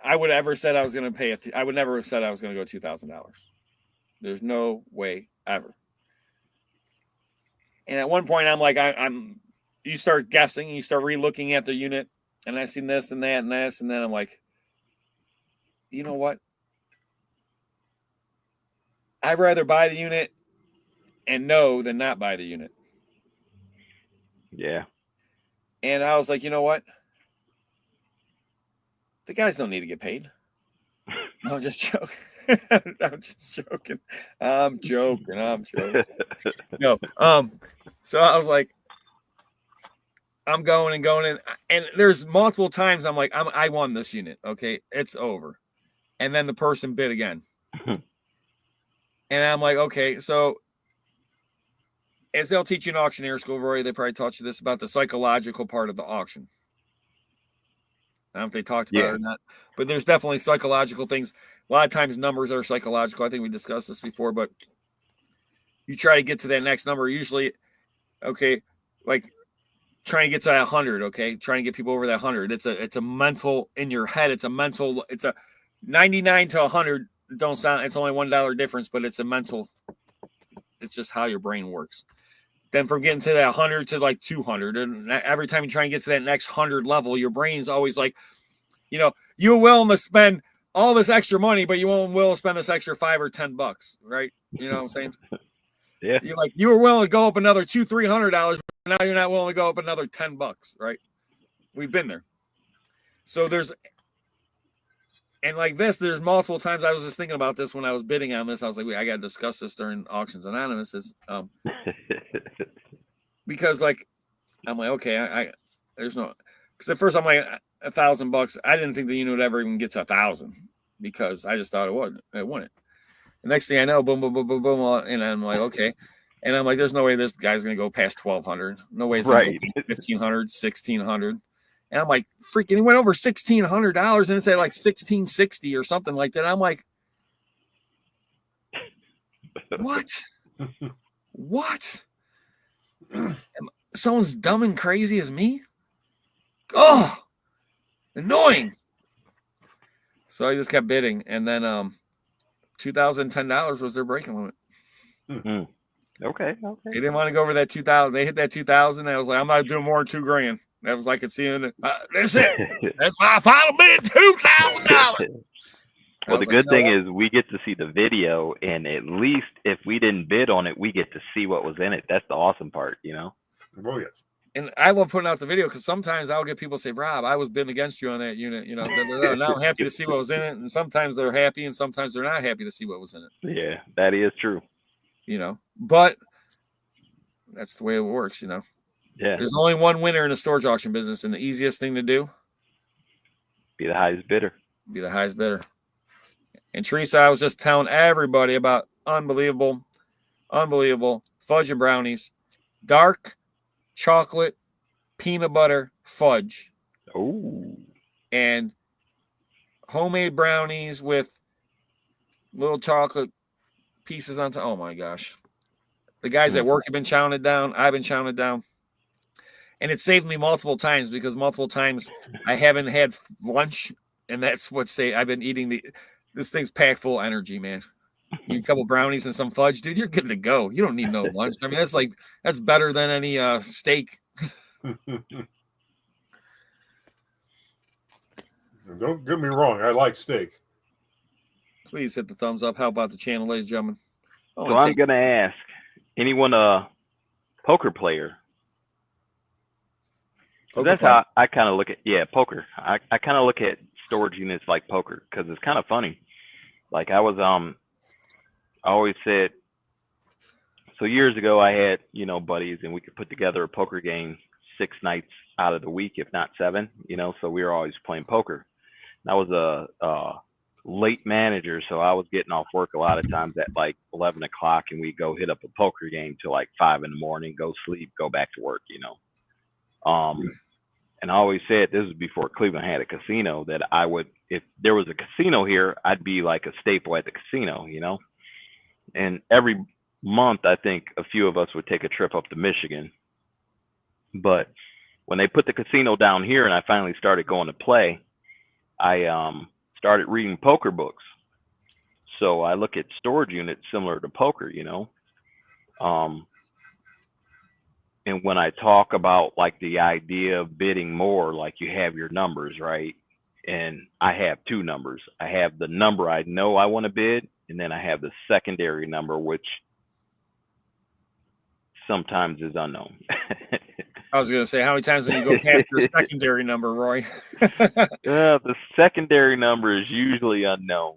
I would ever said I was going to pay I would never have said I was going to go $2,000. There's no way ever. And at one point, I'm like, I'm. You start guessing, you start re-looking at the unit, and I seen this and that and this, and then I'm like, you know what? I'd rather buy the unit and know than not buy the unit. Yeah. And I was like, you know what? The guys don't need to get paid. No, I'm just joking. I'm just joking. I'm joking. No. So I was like, I'm going, and there's multiple times I'm like, I won this unit. Okay, it's over. And then the person bid again. And I'm like, okay, so as they'll teach you in auctioneer school, Roy, they probably taught you this about the psychological part of the auction. I don't know if they talked about it or not, but there's definitely psychological things. A lot of times numbers are psychological. I think we discussed this before, but you try to get to that next number. Usually, okay, like trying to get to that 100, okay? Trying to get people over that 100. It's a mental in your head. It's a 99 to 100 don't sound, it's only $1 difference, but it's a mental, it's just how your brain works. Then from getting to that 100 to like 200, and every time you try and get to that next 100 level, your brain's always like, you're willing to spend all this extra money, but you won't will spend this extra $5 or $10, right? You know what I'm saying? Yeah. You were willing to go up another $200-$300, but now you're not willing to go up another $10, right? We've been there. So there's multiple times I was just thinking about this when I was bidding on this. I was like, I got to discuss this during Auctions Anonymous. Because like, I'm like, okay, there's no, because at first I'm like $1,000. I didn't think the unit would ever even get to 1,000 because I just thought it wouldn't. The next thing I know, boom, boom, boom, boom, boom, and I'm like, okay. And I'm like, there's no way this guy's going to go past 1,200. No way. Right. 1,500, 1,600. And I'm like, freaking, he went over $1,600 and it said like 1,660 or something like that. I'm like, what? What? Someone's dumb and crazy as me? Oh, annoying. So I just kept bidding. And then $2,010 was their breaking limit. Mm-hmm. Okay. They didn't want to go over that 2,000. They hit that 2,000. I was like, I'm not doing more than $2,000. That was like, I could see it. That's it. That's my final bid, $2,000. Well, the good thing is we get to see the video, and at least if we didn't bid on it, we get to see what was in it. That's the awesome part, Oh, yes. And I love putting out the video because sometimes I'll get people say, Rob, I was bidding against you on that unit. Now I'm happy to see what was in it. And sometimes they're happy and sometimes they're not happy to see what was in it. Yeah, that is true. But that's the way it works, Yeah. There's only one winner in the storage auction business, and the easiest thing to do, be the highest bidder. Be the highest bidder. And Teresa, I was just telling everybody about unbelievable fudge and brownies, dark chocolate, peanut butter fudge. Oh. And homemade brownies with little chocolate pieces on top. Oh my gosh. The guys at work have been chowing it down. I've been chowing it down. And it saved me multiple times because multiple times I haven't had lunch. And that's what I've been eating this thing's packed full of energy, man. You eat a couple brownies and some fudge, dude, you're good to go. You don't need no lunch. I mean, that's better than any steak. Don't get me wrong. I like steak. Please hit the thumbs up. How about the channel, ladies and gentlemen? So I'm going to ask, anyone a poker player? That's how I kind of look at, poker. I kind of look at storage units like poker because it's kind of funny. Like I always said, so years ago I had, buddies, and we could put together a poker game 6 nights out of the week, if not 7, so we were always playing poker. And I was a late manager, so I was getting off work a lot of times at like 11 o'clock, and we go hit up a poker game till like 5 in the morning, go sleep, go back to work, And I always said, this was before Cleveland had a casino, that I would, if there was a casino here, I'd be like a staple at the casino, And every month, I think a few of us would take a trip up to Michigan. But when they put the casino down here and I finally started going to play, I started reading poker books. So I look at storage units similar to poker, you know. And when I talk about like the idea of bidding more, like you have your numbers, right? And I have two numbers. I have the number I know I want to bid, and then I have the secondary number, which sometimes is unknown. I was going to say, how many times when you go past your secondary number, Roy? The secondary number is usually unknown,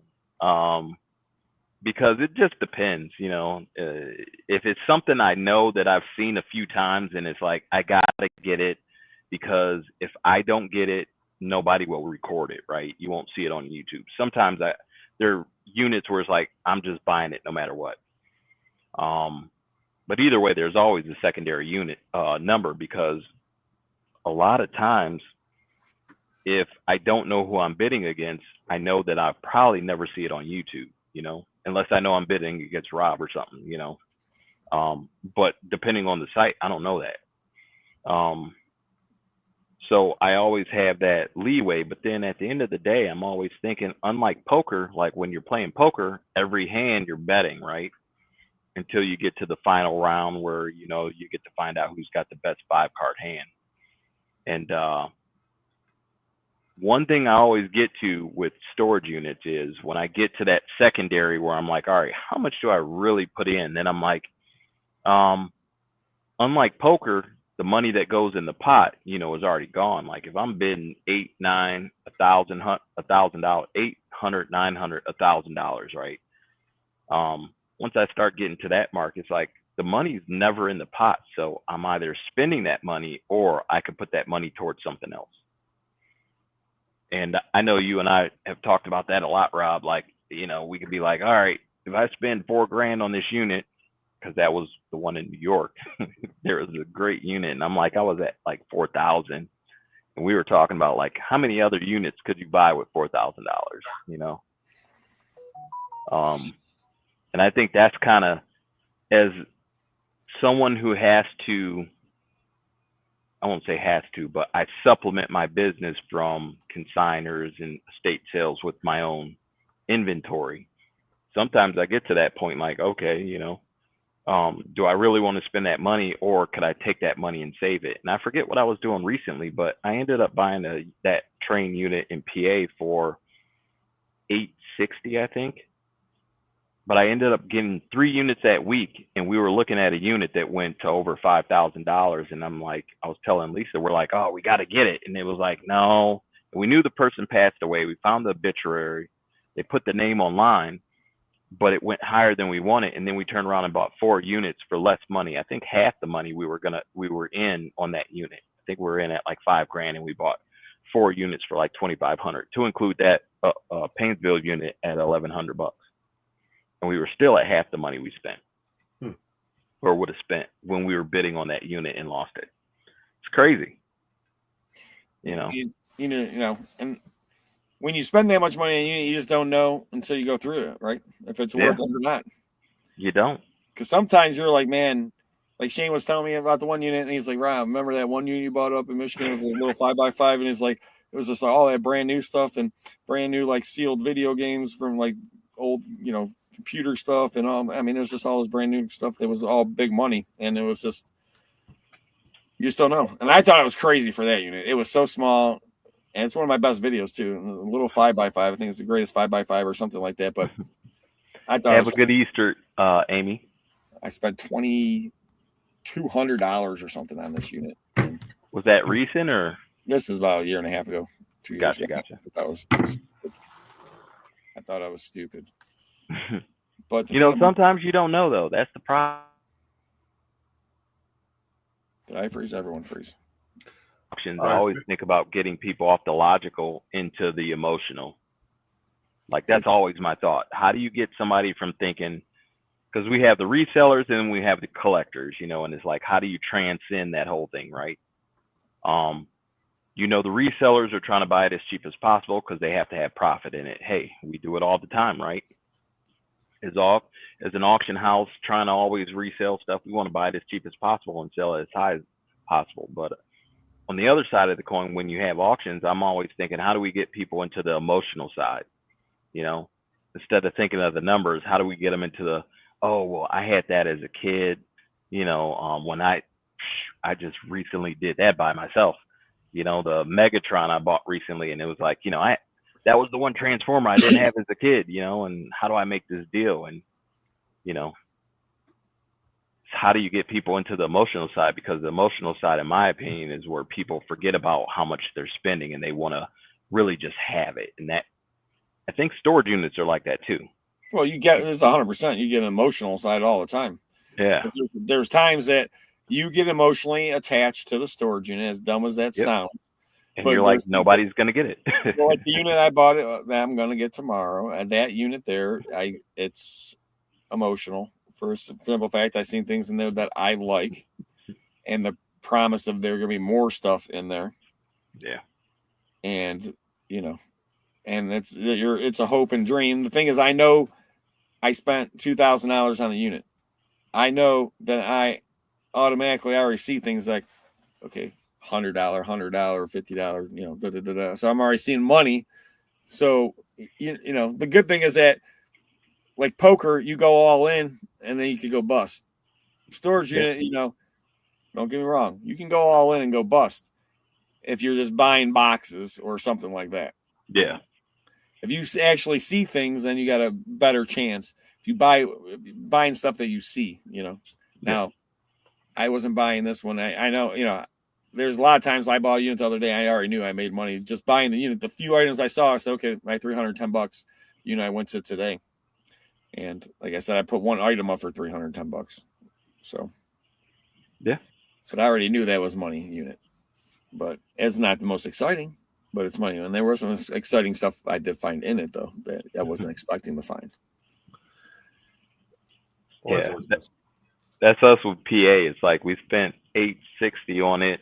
because it just depends, you know. If it's something I know that I've seen a few times and it's like, I got to get it, because if I don't get it, nobody will record it, right? You won't see it on YouTube. Sometimes there are units where it's like, I'm just buying it no matter what. But either way, there's always a secondary unit number, because a lot of times, if I don't know who I'm bidding against, I know that I'll probably never see it on YouTube, you know, unless I know I'm bidding against Rob or something, you know. But depending on the site, I don't know that. So I always have that leeway. But then at the end of the day, I'm always thinking, unlike poker, like when you're playing poker, every hand you're betting, right? Until you get to the final round where, you know, you get to find out who's got the best 5-card hand. And one thing I always get to with storage units is when I get to that secondary where I'm like, all right, how much do I really put in? Then I'm like, unlike poker, the money that goes in the pot, you know, is already gone. Like if I'm bidding $800, $900, $1,000, $800, $900, $1,000, right? Once I start getting to that mark, it's like the money's never in the pot. So I'm either spending that money or I could put that money towards something else. And I know you and I have talked about that a lot, Rob. Like, you know, we could be like, all right, if I spend $4,000 on this unit, because that was the one in New York, there was a great unit. And I'm like, I was at like 4,000. And we were talking about like, how many other units could you buy with $4,000, you know? And I think that's kind of, as someone who has to, I won't say has to, but I supplement my business from consigners and estate sales with my own inventory. Sometimes I get to that point like, okay, you know, do I really want to spend that money, or could I take that money and save it? And I forget what I was doing recently, but I ended up buying that train unit in PA for $860, I think. But I ended up getting 3 units that week, and we were looking at a unit that went to over $5,000. And I'm like, I was telling Lisa, we're like, oh, we got to get it. And it was like, no. And we knew the person passed away. We found the obituary. They put the name online, but it went higher than we wanted. And then we turned around and bought 4 units for less money. I think half the money we were in on that unit. I think we were in at like $5,000, and we bought 4 units for like $2,500 to include that Painesville unit at $1,100. And we were still at half the money we spent, or would have spent when we were bidding on that unit and lost it. It's crazy, you know. You know, and when you spend that much money on a unit, you just don't know until you go through it, right? If it's worth it or not. You don't. Because sometimes you're like, man, like Shane was telling me about the one unit, and he's like, Rob, remember that one unit you bought up in Michigan? It was a little 5x5, and it's like, it was just like all that brand new stuff and brand new like sealed video games from like old, you know, computer stuff and all. I mean, it was just all this brand new stuff that was all big money, and it was just, you just don't know. And I thought it was crazy for that unit. It was so small, and it's one of my best videos too. A little 5x5. I think it's the greatest 5x5 or something like that. But I thought have a good Easter, Amy. I spent $2,200 or something on this unit. Was that recent, or this is about a year and a half ago, 2 years ago. Gotcha. I thought I was stupid. But you know, sometimes you don't know though. That's the problem. Did I freeze? Everyone freeze. I always think about getting people off the logical into the emotional. Like that's always my thought. How do you get somebody from thinking? Because we have the resellers and we have the collectors, you know, and it's like, how do you transcend that whole thing, right? You know, the resellers are trying to buy it as cheap as possible because they have to have profit in it. Hey, we do it all the time, right? As an auction house trying to always resell stuff, we want to buy it as cheap as possible and sell it as high as possible. But on the other side of the coin, when you have auctions, I'm always thinking, how do we get people into the emotional side? you know, instead of thinking of the numbers, how do we get them into the, oh, well, I had that as a kid, you know, when I just recently did that by myself, you know, the Megatron I bought recently, and it was like, you know, that was the one Transformer I didn't have as a kid, you know, and how do I make this deal? And, you know, how do you get people into the emotional side? Because the emotional side, in my opinion, is where people forget about how much they're spending and they want to really just have it. And that, I think storage units are like that too. Well, you get, it's 100%. You get an emotional side all the time. Yeah. There's times that you get emotionally attached to the storage unit, as dumb as that sounds. And you're like, nobody's going to get it. Well, like the unit I bought, that I'm going to get tomorrow, and that unit there, it's emotional for a simple fact. I've seen things in there that I like, and the promise of there going to be more stuff in there. Yeah. And, you know, and it's a hope and dream. The thing is, I know I spent $2,000 on the unit. I know that I automatically already see things like, okay, $100, $50, you know, da, da, da, da. So I'm already seeing money. So, you know, the good thing is that, like poker, you go all in and then you could go bust. Storage unit, you know, don't get me wrong, you can go all in and go bust if you're just buying boxes or something like that. Yeah. If you actually see things, then you got a better chance. If you buying stuff that you see, you know. Now, I wasn't buying this one. I know, you know, there's a lot of times I bought a unit the other day. I already knew I made money just buying the unit. The few items I saw, I said, okay, my $310, you know, I went to today. And like I said, I put one item up for $310. So, yeah. But I already knew that was money unit. But it's not the most exciting, but it's money. And there was some exciting stuff I did find in it, though, that I wasn't expecting to find. Well, yeah. That's us with PA. It's like we spent $860 on it,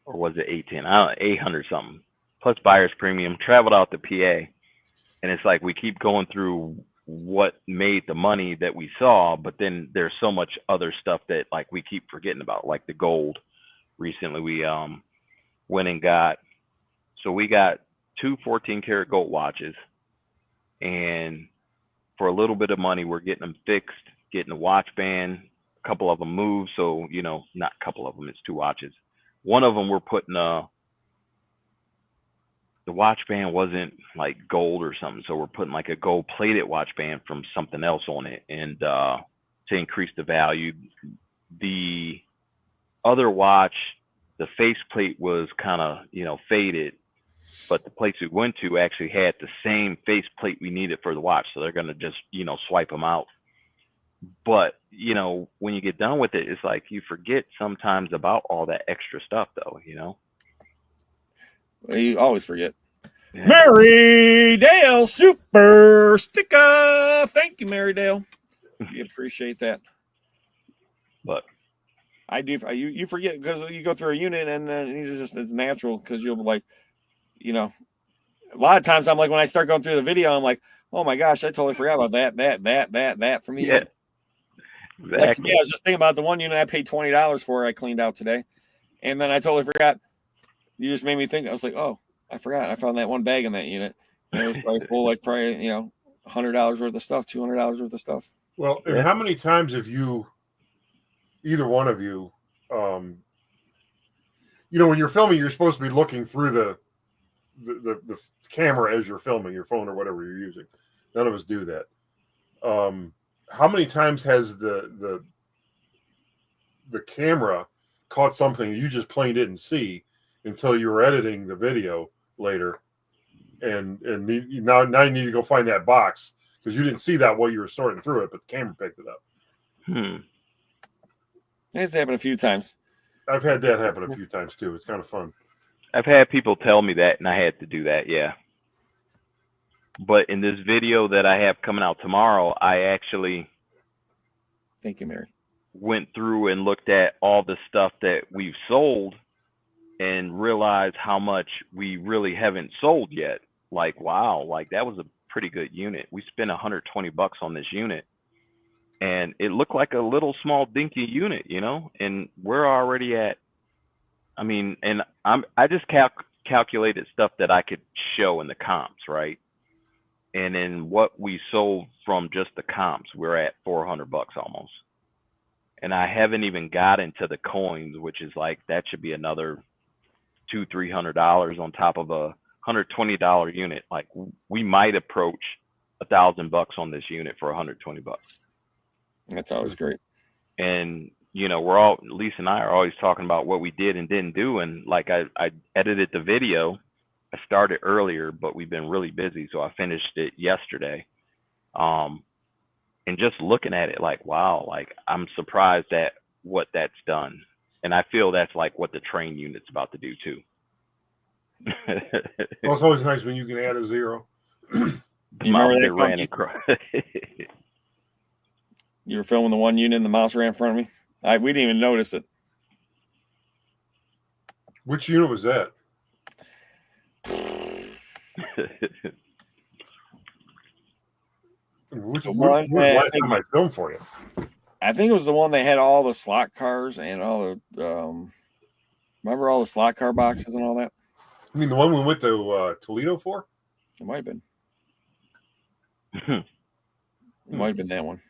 or was it $810? I don't know, $800 something plus buyer's premium. Traveled out to PA, and it's like we keep going through what made the money that we saw, but then there's so much other stuff that like we keep forgetting about, like the gold. Recently, we went and got two 14-karat gold watches, and for a little bit of money, we're getting them fixed. Getting a watch band, a couple of them moved. So, you know, not a couple of them, it's two watches. One of them we're putting the watch band wasn't like gold or something. So we're putting like a gold plated watch band from something else on it. And to increase the value, the other watch, the faceplate was kind of, you know, faded, but the place we went to actually had the same faceplate we needed for the watch. So they're going to just, you know, swipe them out. But, you know, when you get done with it, it's like you forget sometimes about all that extra stuff, though, you know? You always forget. Yeah. Mary Dale Super Sticker. Thank you, Mary Dale. We appreciate that. But I do. You forget because you go through a unit and then it's natural because you'll like, you know, a lot of times I'm like, when I start going through the video, I'm like, oh my gosh, I totally forgot about that from the unit. Exactly. Like today, I was just thinking about the one unit I paid $20 for. I cleaned out today, and then I totally forgot. You just made me think. I was like, oh, I forgot. I found that one bag in that unit, and it was probably full, like probably, you know, $100 worth of stuff, $200 worth of stuff. Well, and how many times have you, either one of you, you know, when you're filming, you're supposed to be looking through the camera as you're filming, your phone or whatever you're using. None of us do that. How many times has the camera caught something you just plain didn't see until you were editing the video later, and now you need to go find that box because you didn't see that while you were sorting through it, but the camera picked it up. It's happened a few times. I've had that happen a few times too. It's kind of fun. I've had people tell me that, and I had to do that. Yeah. But in this video that I have coming out tomorrow, I actually, thank you, Mary, went through and looked at all the stuff that we've sold and realized how much we really haven't sold yet. Like, wow, like that was a pretty good unit. We spent $120 on this unit, and it looked like a little small dinky unit, you know, and we're already at, I mean, and I just calculated stuff that I could show in the comps, right? And then what we sold from just the comps, we're at $400 almost. And I haven't even got into the coins, which is like, that should be another $200-300 on top of a $120 unit. Like, we might approach $1,000 on this unit for $120. That's always great. And Lisa and I are always talking about what we did and didn't do. And like, I edited the video. I started earlier, but we've been really busy, so I finished it yesterday. And just looking at it, like, wow, like, I'm surprised at what that's done. And I feel that's like what the train unit's about to do too. Well, it's always nice when you can add a zero. You remember that ran across. You were filming the one unit and the mouse ran in front of me. We didn't even notice it. Which unit was that? Which last time I filmed for you? I think it was the one that had all the slot cars and all the remember all the slot car boxes and all that? I mean, the one we went to Toledo for? It might have been. It might have been that one.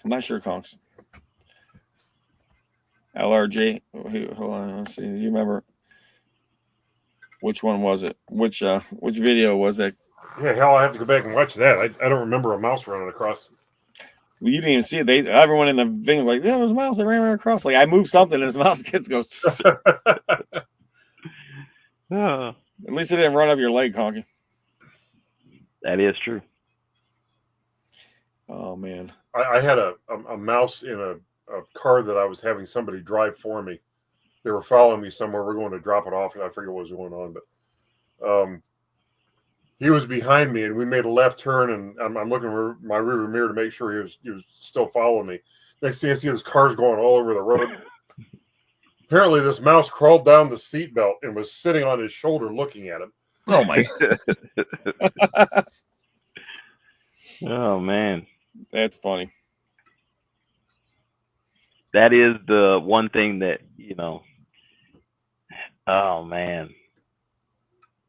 I'm not sure, Conks. LRJ. Hold on. Let's see. Do you remember which one was it? Which video was that? Yeah, hell, I have to go back and watch that. I don't remember a mouse running across. Well, you didn't even see it. Everyone in the thing was like, "Yeah, there was a mouse that ran right across." Like, I moved something, and this mouse kids goes. At least it didn't run up your leg, Conky. That is true. Oh man, I had a mouse in a car that I was having somebody drive for me. They were following me somewhere. We're going to drop it off, and I forget what was going on, but he was behind me, and we made a left turn, and I'm looking in my rear mirror to make sure he was still following me. Next thing I see, this car's going all over the road. Apparently, this mouse crawled down the seatbelt and was sitting on his shoulder looking at him. Oh my! Oh man, that's funny. That is the one thing that oh man,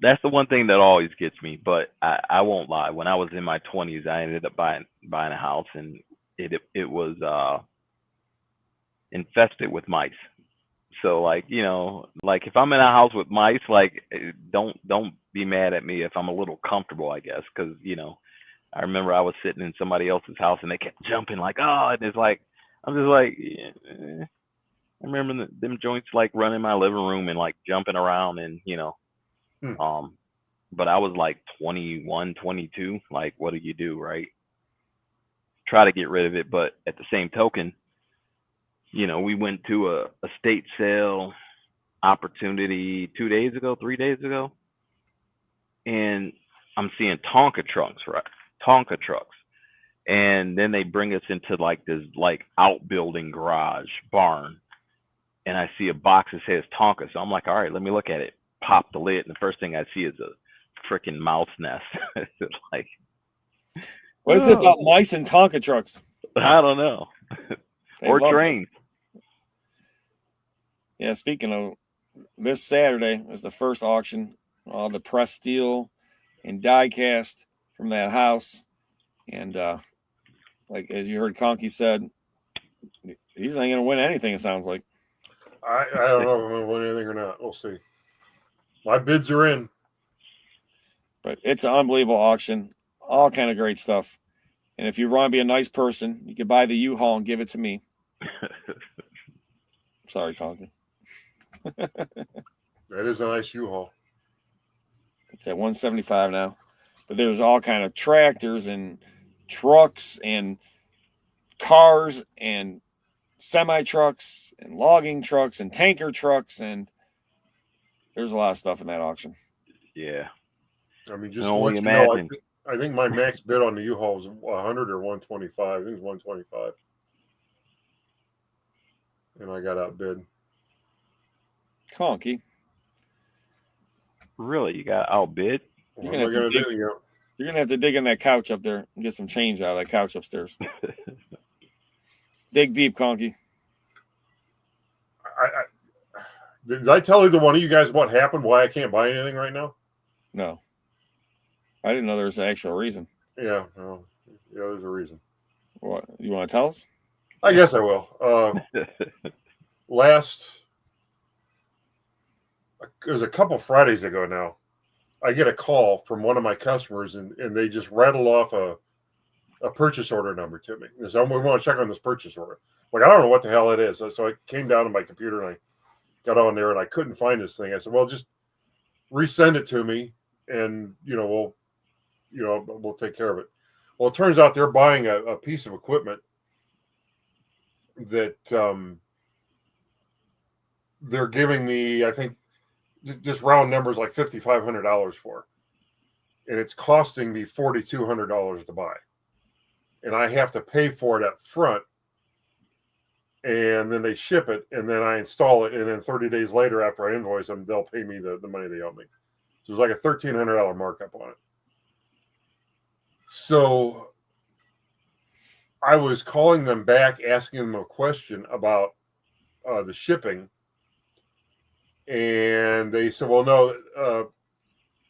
that's the one thing that always gets me. But I won't lie. When I was in my 20s, I ended up buying a house, and it was infested with mice. So like like if I'm in a house with mice, like don't be mad at me if I'm a little comfortable, I guess, because I remember I was sitting in somebody else's house and they kept jumping like, oh, and it's like I'm just like, I remember them joints like running my living room and like jumping around and but I was like 21, 22. Like, what do you do, right? Try to get rid of it, but at the same token, we went to a estate sale opportunity 3 days ago, and I'm seeing Tonka trucks, and then they bring us into like this like outbuilding garage barn, and I see a box that says Tonka, so I'm like, all right, let me look at it. Pop the lid, and the first thing I see is a freaking mouse nest. It's like, what is it about mice and Tonka trucks? I don't know. Or trains. Yeah, speaking of, this Saturday is the first auction. All the pressed steel and die cast from that house. And like as you heard Conky said, he's not going to win anything, it sounds like. I don't know if I'm going to win anything or not. We'll see. My bids are in. But it's an unbelievable auction. All kind of great stuff. And if you want to be a nice person, you can buy the U-Haul and give it to me. Sorry, Conky. That is a nice U-Haul. It's at 175 now. But there's all kind of tractors and trucks and cars and semi-trucks and logging trucks and tanker trucks, and there's a lot of stuff in that auction. Yeah. I mean, just to let you know, I think my max bid on the U-Haul was 100 or 125. I think it was 125. And I got outbid. Conky. Really? You got outbid? What am I going to do? You're going to have to dig in that couch up there and get some change out of that couch upstairs. Dig deep, Conky. Did I tell either one of you guys what happened? Why I can't buy anything right now? No. I didn't know there was an actual reason. Yeah, well, yeah, there's a reason. What, you want to tell us? I guess I will. It was a couple Fridays ago now. I get a call from one of my customers, and they just rattle off a purchase order number to me. They said, we want to check on this purchase order. Like, I don't know what the hell it is. So I came down to my computer and I got on there and I couldn't find this thing. I said, well, just resend it to me and, we'll take care of it. Well, it turns out they're buying a piece of equipment that they're giving me, I think, just round numbers, like $5,500 for. And it's costing me $4,200 to buy. And I have to pay for it up front. And then they ship it, and then I install it. And then 30 days later, after I invoice them, they'll pay me the money they owe me. So it's like a $1,300 markup on it. So I was calling them back, asking them a question about the shipping. And they said, well, no,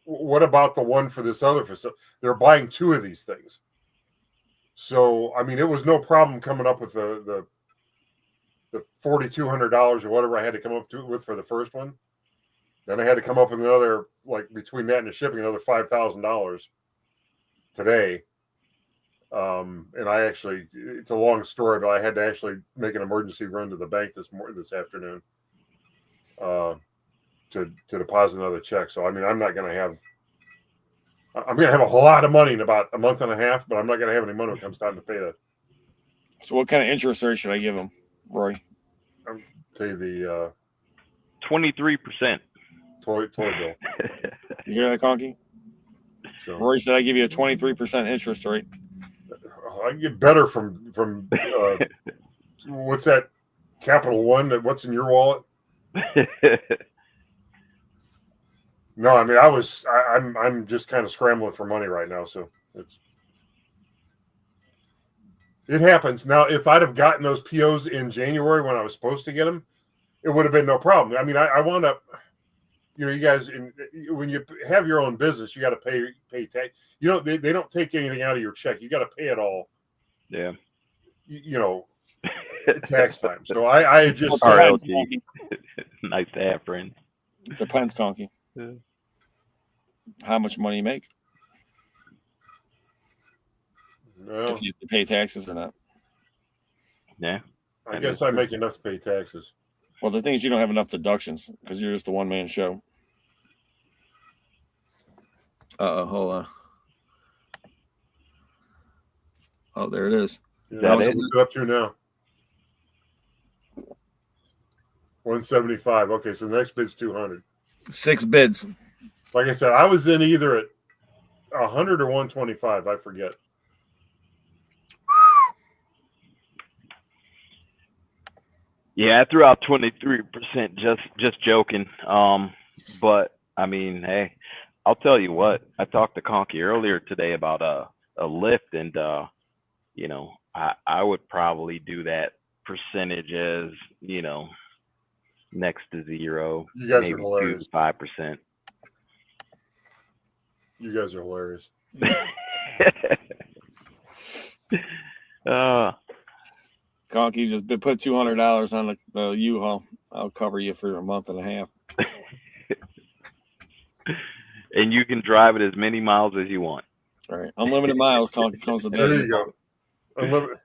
what about the one for this other facility? They're buying two of these things. So, I mean, it was no problem coming up with the $4,200 or whatever I had to come up with for the first one. Then I had to come up with another, like between that and the shipping, another $5,000 today. And I actually, it's a long story, but I had to actually make an emergency run to the bank this afternoon to deposit another check. So, I mean, I'm going to have a whole lot of money in about a month and a half, but I'm not going to have any money when it comes time to pay that. So what kind of interest rate should I give them, Roy? I'll pay the 23%. toy bill. You hear that, Conky? So Roy said I give you a 23% interest rate. I can get better from what's that, Capital One? What's in your wallet? No, I mean I'm just kind of scrambling for money right now, so it happens. Now, if I'd have gotten those POs in January when I was supposed to get them, it would have been no problem. I mean, I wound up, you guys, when you have your own business, you got to pay tax. They don't take anything out of your check. You got to pay it all. Yeah. Tax time. So I just RLT. Nice to have, friend. Depends, Conky. Yeah. How much money you make? Well, if you have to pay taxes or not. Yeah. I guess I make enough to pay taxes. Well, the thing is, you don't have enough deductions because you're just a one-man show. Hold on. Oh, there it is. Yeah, what's it up to now? 175. Okay, so the next bid's 200. 6 bids. Like I said, I was in either at 100 or 125. I forget. Yeah, I threw out 23%. Just joking. But I mean, hey, I'll tell you what. I talked to Conky earlier today about a lift, and I would probably do that percentage as next to zero. You guys maybe are hilarious. 5%. You guys are hilarious. Conky, just put $200 on the U-Haul. I'll cover you for a month and a half. And you can drive it as many miles as you want. All right, unlimited miles. Conky comes with that. There you go. Unlimited.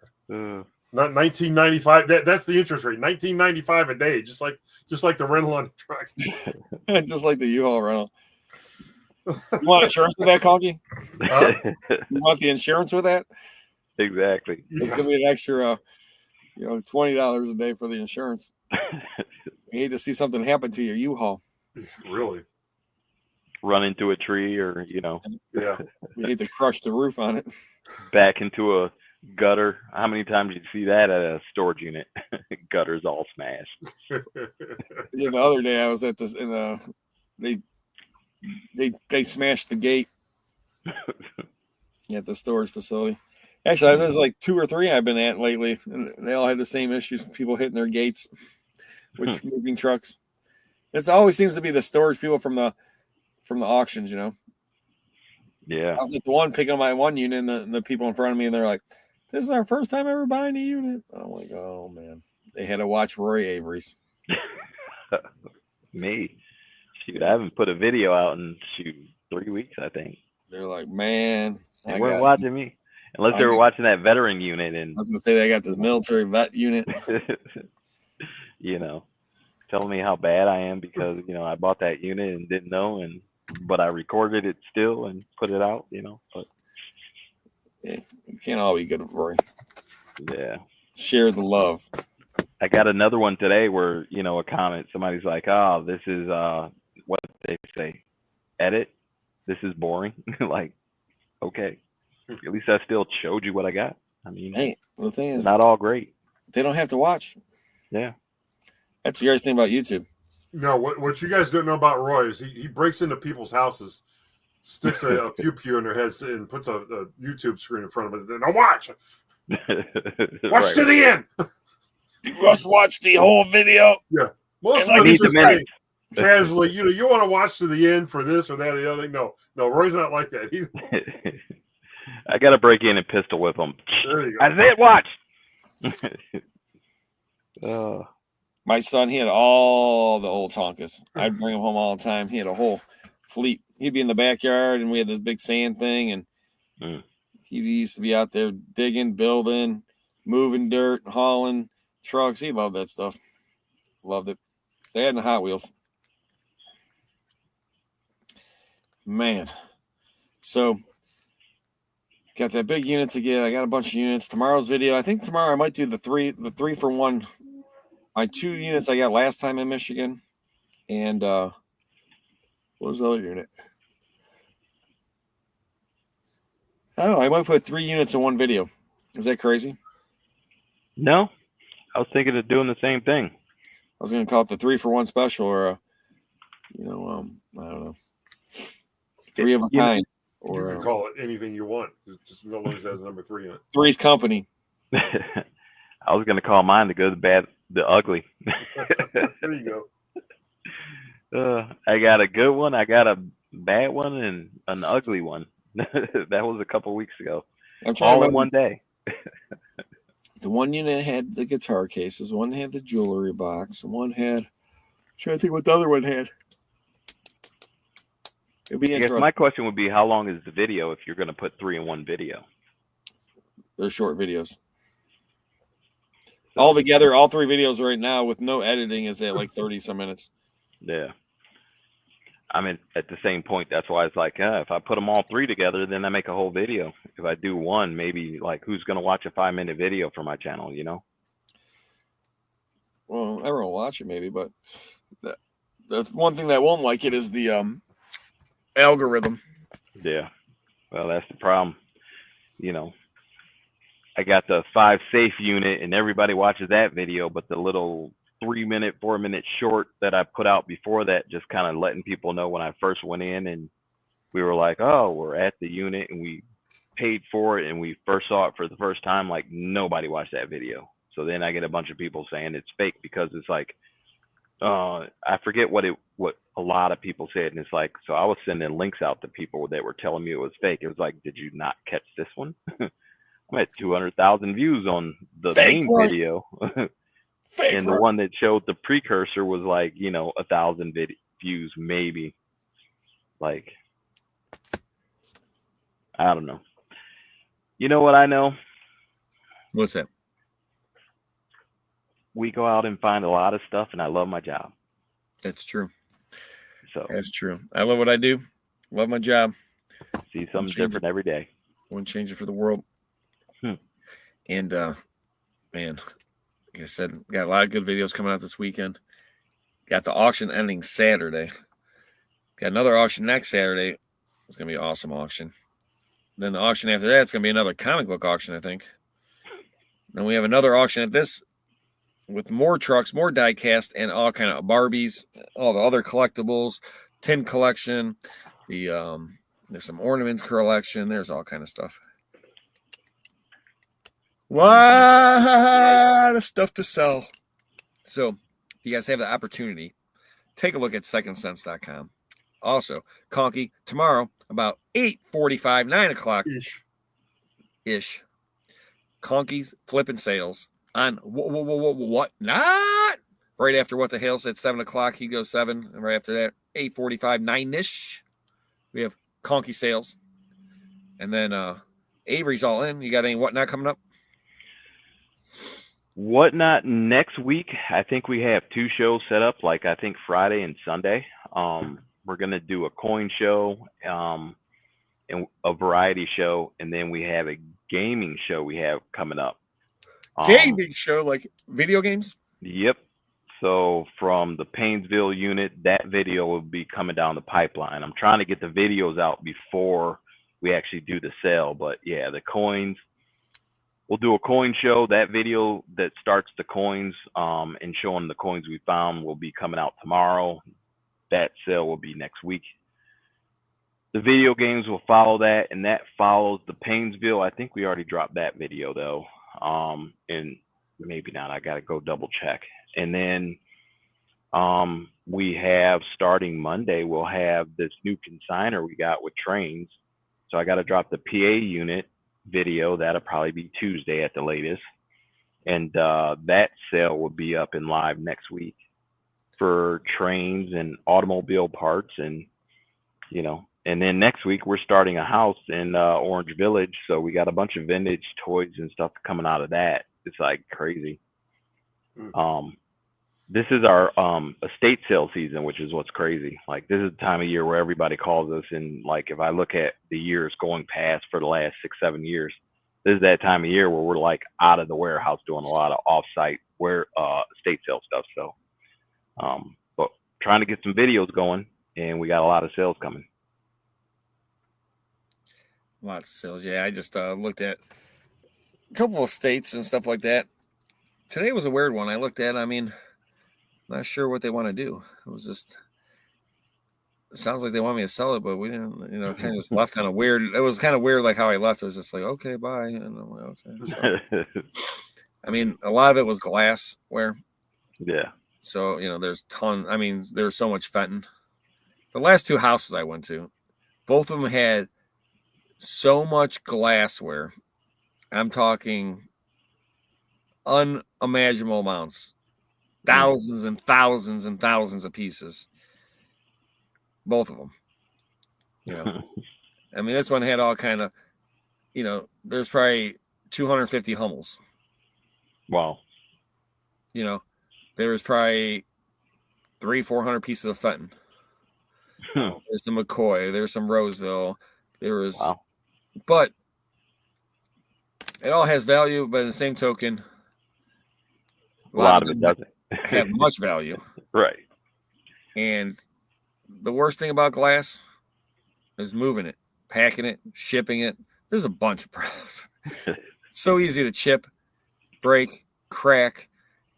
Not 1995. That's the interest rate. 1995 a day, just like the rental on the truck. Just like the U-Haul rental. You want insurance with that, Conky? You want the insurance with that? Exactly. It's gonna be an extra, $20 a day for the insurance. You hate to see something happen to your U-Haul. Really? Run into a tree, or Yeah. You hate to crush the roof on it. Back into a gutter. How many times did you see that at a storage unit? Gutter's all smashed. Yeah, the other day I was at this, and they smashed the gate at the storage facility. Actually, there's like 2 or 3 I've been at lately, and they all had the same issues: people hitting their gates with moving trucks. It always seems to be the storage people from the auctions, Yeah. I was at the one picking up my one unit, and the people in front of me, and they're like, "This is our first time ever buying a unit." I'm like, "Oh man!" They had to watch Roy Avery's. Me. Shoot, I haven't put a video out in 3 weeks, I think. They're like, "Man, They weren't watching me. Unless they were watching that veteran unit. And I was gonna say they got this military vet unit. you know, telling me how bad I am because, I bought that unit and didn't know, but I recorded it still and put it out, but Yeah, you can't all be good at Roy. Yeah. Share the love. I got another one today where, a comment, somebody's like, "Oh, this is what they say, edit. This is boring." Like, okay. At least I still showed you what I got. I mean, hey, the thing is, not all great. They don't have to watch. Yeah. That's the greatest thing about YouTube. No, what you guys don't know about Roy is he breaks into people's houses, sticks a pew in their heads, and puts a YouTube screen in front of it. Now watch. Watch to the end. You must watch the whole video. Yeah. Most I of need this the is minutes. casually, you want to watch to the end for this or that or the other thing. No, Roy's not like that. I got to break in and pistol whip him. There you go. I said, watch. My son, he had all the old Tonkas. I'd bring him home all the time. He had a whole fleet. He'd be in the backyard, and we had this big sand thing, and he used to be out there digging, building, moving dirt, hauling trucks. He loved that stuff. Loved it. They had the Hot Wheels. Man. So, got that big unit to get. I got a bunch of units. Tomorrow's video, I think tomorrow I might do the three for one. My 2 units I got last time in Michigan. And what was the other unit? I don't know. I might put 3 units in one video. Is that crazy? No. I was thinking of doing the same thing. I was going to call it the 3 for 1 special, or, I don't know. 3 of a kind. Or, you can call it anything you want. Just as long as it has number 3 in it. 3's company. I was going to call mine the good, the bad, the ugly. There you go. I got a good one. I got a bad one and an ugly one. That was a couple weeks ago. I'm trying all in one day. The one unit had the guitar cases. One had the jewelry box. One had. I'm trying to think what the other one had. It'd be interesting. I guess my question would be, how long is the video if you're going to put 3 in one video? They're short videos. All together, all 3 videos right now with no editing is at like 30 some minutes. Yeah. I mean, at the same point, that's why it's like, if I put them all 3 together, then I make a whole video. If I do one, maybe like who's going to watch a 5-minute video for my channel, Well, everyone will watch it maybe, but the one thing that won't like it is the algorithm. Yeah. Well, that's the problem. I got the 5 safe unit and everybody watches that video, but the little 3-minute, 4-minute short that I put out before that, just kind of letting people know when I first went in and we were like, oh, we're at the unit and we paid for it and we first saw it for the first time, like nobody watched that video. So then I get a bunch of people saying it's fake because it's like, I forget what a lot of people said. And it's like, so I was sending links out to people that were telling me it was fake. It was like, did you not catch this one? I'm at 200,000 views on the main video. And the one that showed the precursor was like, 1,000 views, maybe. Like, I don't know. You know what I know? What's that? We go out and find a lot of stuff, and I love my job. That's true. So that's true. I love what I do. Love my job. See something different every day. Wouldn't change it for the world. And man, like I said, got a lot of good videos coming out this weekend. Got the auction ending Saturday. Got another auction next Saturday. It's gonna be an awesome auction. Then the auction after that, it's gonna be another comic book auction, I think. Then we have another auction at this with more trucks, more die cast, and all kind of Barbies, all the other collectibles, tin collection. The there's some ornaments collection. There's all kind of stuff. What stuff to sell. So if you guys have the opportunity, take a look at secondsense.com. Also, Conky tomorrow about 8:45, 9 o'clock ish. Conky's flipping sales on what not right after What the Hell said 7 o'clock. He goes 7, and right after that 8:45, 9ish. We have Conky sales, and then Avery's all in. You got any whatnot coming up? Whatnot next week? I think we have 2 shows set up. Like I think Friday and Sunday. We're gonna do a coin show, and a variety show, and then we have a gaming show we have coming up. Gaming show, like video games? Yep. So from the Painesville unit, that video will be coming down the pipeline. I'm trying to get the videos out before we actually do the sale, but yeah, the coins. We'll do a coin show. That video that starts the coins and showing the coins we found will be coming out tomorrow. That sale will be next week. The video games will follow that, and that follows the Painesville. I think we already dropped that video though, and maybe not. I gotta go double check. And then we have starting Monday, we'll have this new consignor we got with trains. So I got to drop the PA unit video. That'll probably be Tuesday at the latest, and that sale will be up and live next week for trains and automobile parts, and you know. And then next week we're starting a house in Orange Village, so we got a bunch of vintage toys and stuff coming out of that. It's like crazy. This is our estate sale season, which is what's crazy. Like this is the time of year where everybody calls us, and like if I look at the years going past for the last 6-7 years, this is that time of year where we're like out of the warehouse doing a lot of off-site estate sale stuff. So, but trying to get some videos going, and we got a lot of sales coming. Lots of sales. Yeah, I just looked at a couple of states and stuff like that. Today was a weird one. I looked at, I mean, not sure what they want to do. It was just, it sounds like they want me to sell it, but we didn't, you know, kind of just left kind of weird. It was kind of weird, like how I left. It was just like, okay, bye. And I'm like, okay. So, I mean, a lot of it was glassware. Yeah. So, you know, there's so much Fenton. The last 2 houses I went to, both of them had so much glassware. I'm talking unimaginable amounts, thousands and thousands and thousands of pieces. Both of them, you know. I mean, this one had all kind of, you know, there's probably 250 Hummels. Wow. You know, there was probably 300-400 pieces of Fenton. There's some McCoy, there's some Roseville, there was, but it all has value. But in the same token, a lot of it doesn't have much value, right? And the worst thing about glass is moving it, packing it, shipping it. There's a bunch of problems. So easy to chip, break, crack,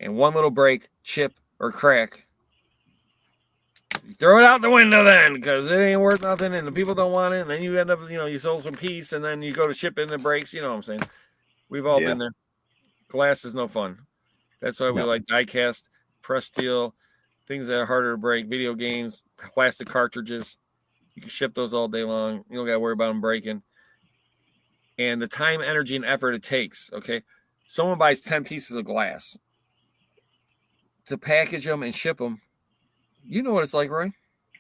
and one little break, chip, or crack, you throw it out the window then, because it ain't worth nothing, and the people don't want it, and then you end up, you know, you sold some piece, and then you go to ship it and it breaks. You know what I'm saying? We've all been there. Glass is no fun. That's why we like die cast, press steel, things that are harder to break, video games, plastic cartridges. You can ship those all day long. You don't got to worry about them breaking. And the time, energy, and effort it takes, okay? Someone buys 10 pieces of glass to package them and ship them. You know what it's like, Roy?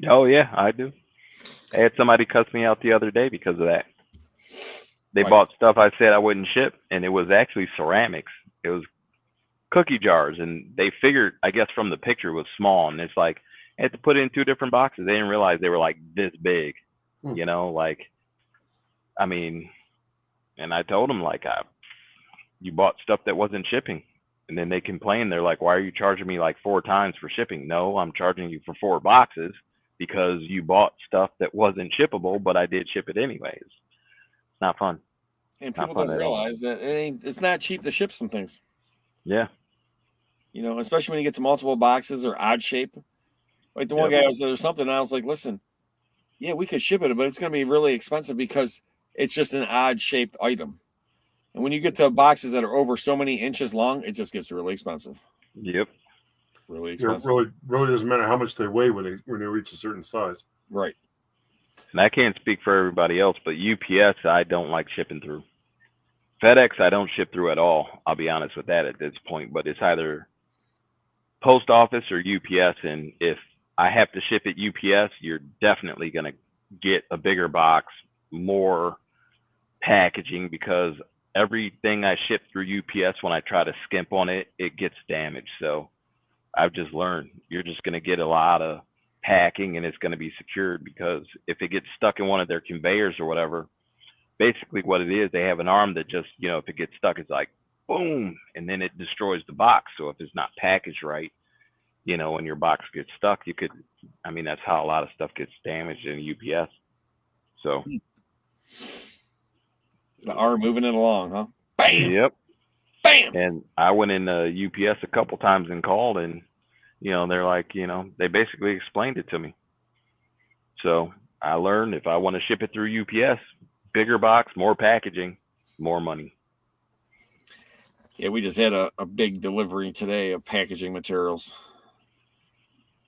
Oh, yeah, I do. I had somebody cuss me out the other day because of that. They bought stuff I said I wouldn't ship, and it was actually ceramics. It was cookie jars, and they figured, I guess from the picture, it was small, and it's like, I had to put it in 2 different boxes. They didn't realize they were like this big, you know, like, I mean, and I told them, like, you bought stuff that wasn't shipping. And then they complain. They're like, why are you charging me like 4 times for shipping? No, I'm charging you for 4 boxes because you bought stuff that wasn't shippable, but I did ship it anyways. It's not fun. And people don't realize that it's not cheap to ship some things. Yeah. You know, especially when you get to multiple boxes or odd shape. Like the one guy was there something, and I was like, listen, yeah, we could ship it, but it's going to be really expensive because it's just an odd shaped item. And when you get to boxes that are over so many inches long, it just gets really expensive. Yep. Really expensive. It really doesn't matter how much they weigh when they reach a certain size. Right. And I can't speak for everybody else, but UPS, I don't like shipping through. FedEx, I don't ship through at all. I'll be honest with that at this point, but it's either post office or UPS. And if I have to ship it UPS, you're definitely going to get a bigger box, more packaging, because everything I ship through UPS, when I try to skimp on it, it gets damaged. So I've just learned you're just going to get a lot of packing and it's going to be secured, because if it gets stuck in one of their conveyors or whatever, basically what it is, they have an arm that just, if it gets stuck, it's like boom, and then it destroys the box. So if it's not packaged right, when your box gets stuck, that's how a lot of stuff gets damaged in UPS. So the arm moving it along, huh? Bam. Yep. Bam. And I went in UPS a couple times and called, and they're like, they basically explained it to me. So I learned if I want to ship it through UPS, bigger box, more packaging, more money. Yeah, we just had a big delivery today of packaging materials.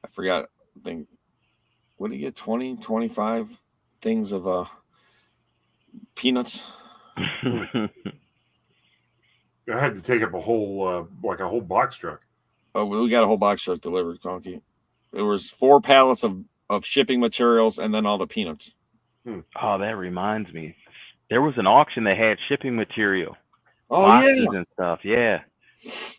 I forgot, I think, what did you get? 20, 25 things of peanuts. I had to take up a whole box truck. Oh, we got a whole box truck delivered, Conky. There was 4 pallets of shipping materials and then all the peanuts. Oh, that reminds me. There was an auction that had shipping material. Oh, boxes yeah. And stuff. Yeah.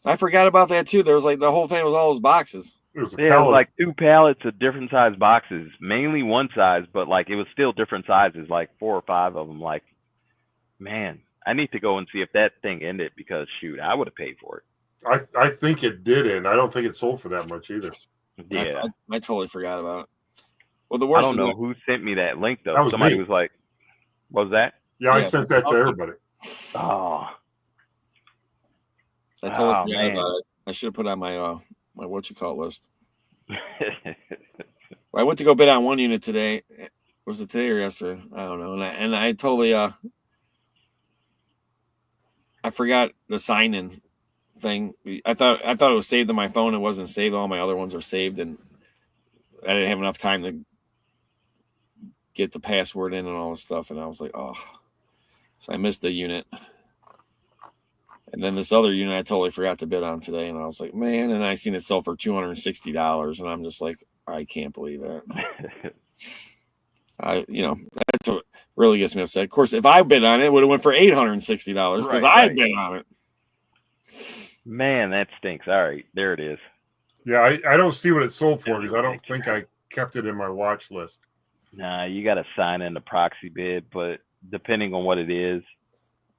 I forgot about that, too. There was like the whole thing was all those boxes. It was it was like 2 pallets of different size boxes, mainly one size, but like it was still different sizes, like 4 or 5 of them. Like, man, I need to go and see if that thing ended, because shoot, I would have paid for it. I think it did end. I don't think it sold for that much either. Yeah. I totally forgot about it. Well, the worst I don't know who sent me that link, though. That was Somebody me. was like, what was that? Yeah, I sent that to everybody. Oh. I totally forgot about it. I should have put it on my my list. I went to go bid on one unit today. Was it today or yesterday? I don't know. And I totally I forgot the sign-in thing. I thought it was saved on my phone. It wasn't saved. All my other ones are saved, and I didn't have enough time to get the password in and all this stuff. And I was like, oh, so I missed a unit. And then this other unit I totally forgot to bid on today, and I was like, man. And I seen it sell for $260, and I'm just like, I can't believe that. That's what really gets me upset. Of course, if I bid on it, it would have went for $860 because I bid on it. Man, that stinks. All right, there it is. Yeah, I don't see what it sold for, because I don't think I kept it in my watch list. Nah, you got to sign in the proxy bid, but depending on what it is,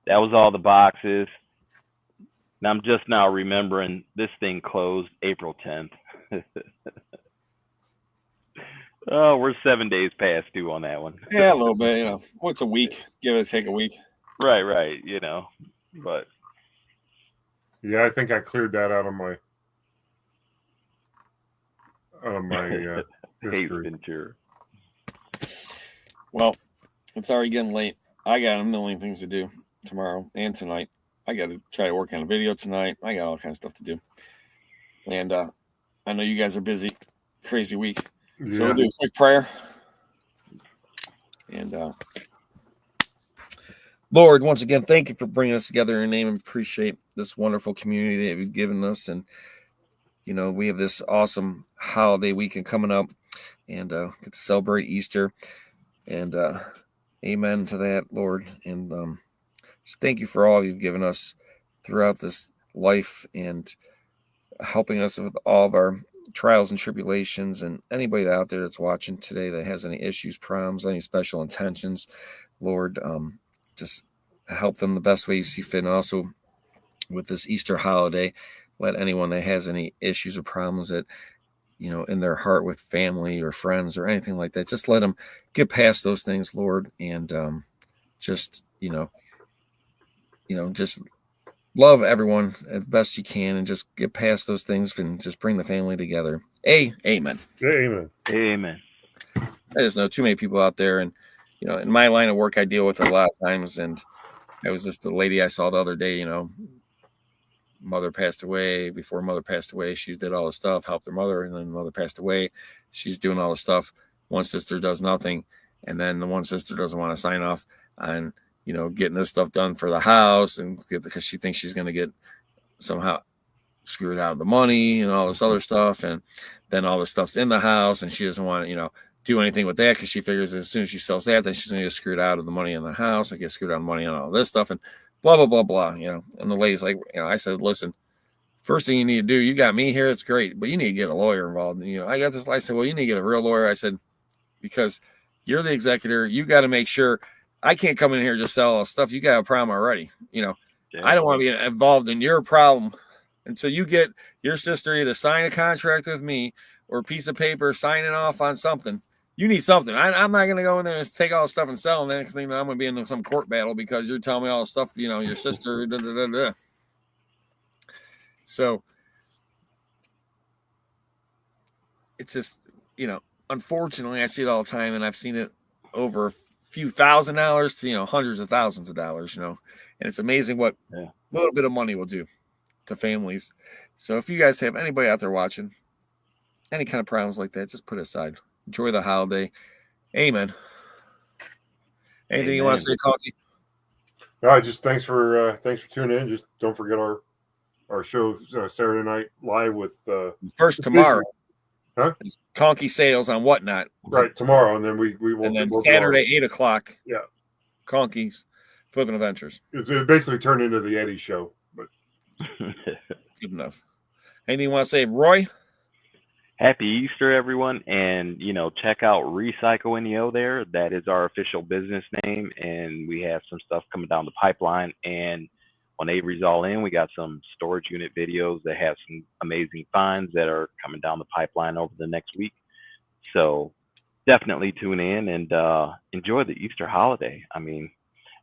that was all the boxes. And I'm just now remembering this thing closed April 10th. Oh, we're 7 days past due on that one. Yeah, a little bit. What's a week? Give or take a week. Right. But yeah, I think I cleared that out of my history. Well, it's already getting late. I got a million things to do tomorrow and tonight. I got to try to work on a video tonight. I got all kinds of stuff to do. And I know you guys are busy. Crazy week. Yeah. So we'll do a quick prayer. And Lord, once again, thank you for bringing us together in your name, and appreciate this wonderful community that you've given us. And, we have this awesome holiday weekend coming up, and get to celebrate Easter. And amen to that, Lord. And just thank you for all you've given us throughout this life, and helping us with all of our trials and tribulations. And anybody out there that's watching today that has any issues, problems, any special intentions, Lord, just help them the best way you see fit. And also with this Easter holiday, let anyone that has any issues or problems that, in their heart with family or friends or anything like that, just let them get past those things, Lord. And just love everyone as best you can, and just get past those things and just bring the family together. Amen. Amen. Amen. I just know too many people out there, and in my line of work, I deal with it a lot of times. And I was just the lady I saw the other day. Mother passed away. Before mother passed away, she did all the stuff, helped her mother, and then mother passed away. She's doing all the stuff one sister does nothing, and then the one sister doesn't want to sign off on, getting this stuff done for the house, and because she thinks she's going to get somehow screwed out of the money and all this other stuff, and then all the stuff's in the house, and she doesn't want to, do anything with that because she figures as soon as she sells that, then she's going to get screwed out of the money in the house and get screwed out of money on all this stuff, and blah blah blah blah. And the lady's like, I said, listen, first thing you need to do, you got me here, it's great, but you need to get a lawyer involved. I got this. I said, well, you need to get a real lawyer. I said, because you're the executor, you got to make sure. I can't come in here and just sell all stuff. You got a problem already. I don't want to be involved in your problem until you get your sister either sign a contract with me or a piece of paper signing off on something. You need something. I'm not going to go in there and take all the stuff and sell. And the next thing I'm going to be in some court battle because you're telling me all the stuff, your sister. Da, da, da, da. So it's just, unfortunately, I see it all the time, and I've seen it over a few $1,000s to, hundreds of thousands of dollars, and it's amazing what a little bit of money will do to families. So if you guys have anybody out there watching any kind of problems like that, just put it aside. Enjoy the holiday. Amen. Anything you want to say, Conky? No, just thanks for tuning in. Just don't forget our show Saturday night live with first tomorrow. Huh? Conky sales on Whatnot. Right, tomorrow, and then we will. And then Saturday 8:00. Yeah. Conky's Flipping Adventures. It basically turned into the Eddie show, but good enough. Anything you want to say, Roy? Happy Easter, everyone, and check out Recycle NEO there. That is our official business name, and we have some stuff coming down the pipeline. And on Avery's All In, we got some storage unit videos that have some amazing finds that are coming down the pipeline over the next week. So definitely tune in and enjoy the Easter holiday. I mean,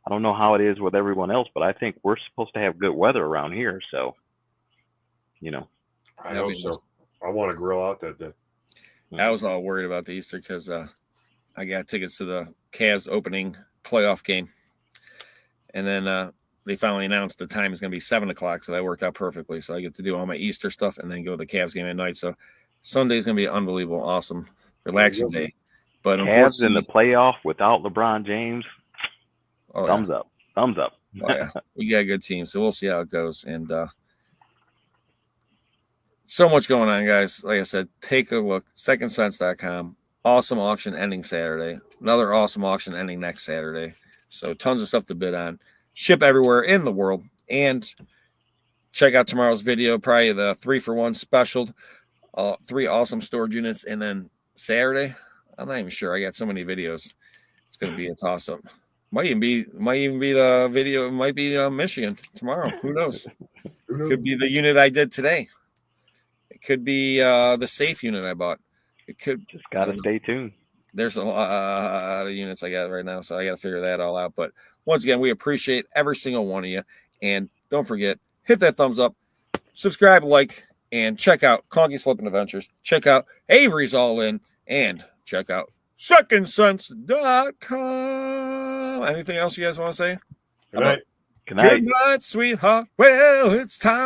I don't know how it is with everyone else, but I think we're supposed to have good weather around here. So, I hope so. I want to grill out that day. I was all worried about the Easter because I got tickets to the Cavs opening playoff game. And then they finally announced the time is going to be 7:00. So that worked out perfectly. So I get to do all my Easter stuff and then go to the Cavs game at night. So Sunday's going to be an unbelievable, awesome, relaxing day. But Cavs in the playoff without LeBron James. Thumbs up. Thumbs up. Oh, yeah. We got a good team. So we'll see how it goes. And so much going on, guys. Like I said, take a look. SecondSense.com. Awesome auction ending Saturday. Another awesome auction ending next Saturday. So tons of stuff to bid on. Ship everywhere in the world. And check out tomorrow's video. Probably the 3-for-1 special. 3 awesome storage units. And then Saturday, I'm not even sure. I got so many videos. It's going to be a toss-up. Might even be the video. It might be Michigan tomorrow. Who knows? Could be the unit I did today. It could be the safe unit I bought. It could. Just gotta stay tuned. There's a lot of units I got right now, so I got to figure that all out. But once again, we appreciate every single one of you. And don't forget, hit that thumbs up, subscribe, like, and check out Conky's Flipping Adventures. Check out Avery's All In, and check out SecondSense.com. Anything else you guys want to say? Good night. Good night. Good night, sweetheart. Well, it's time.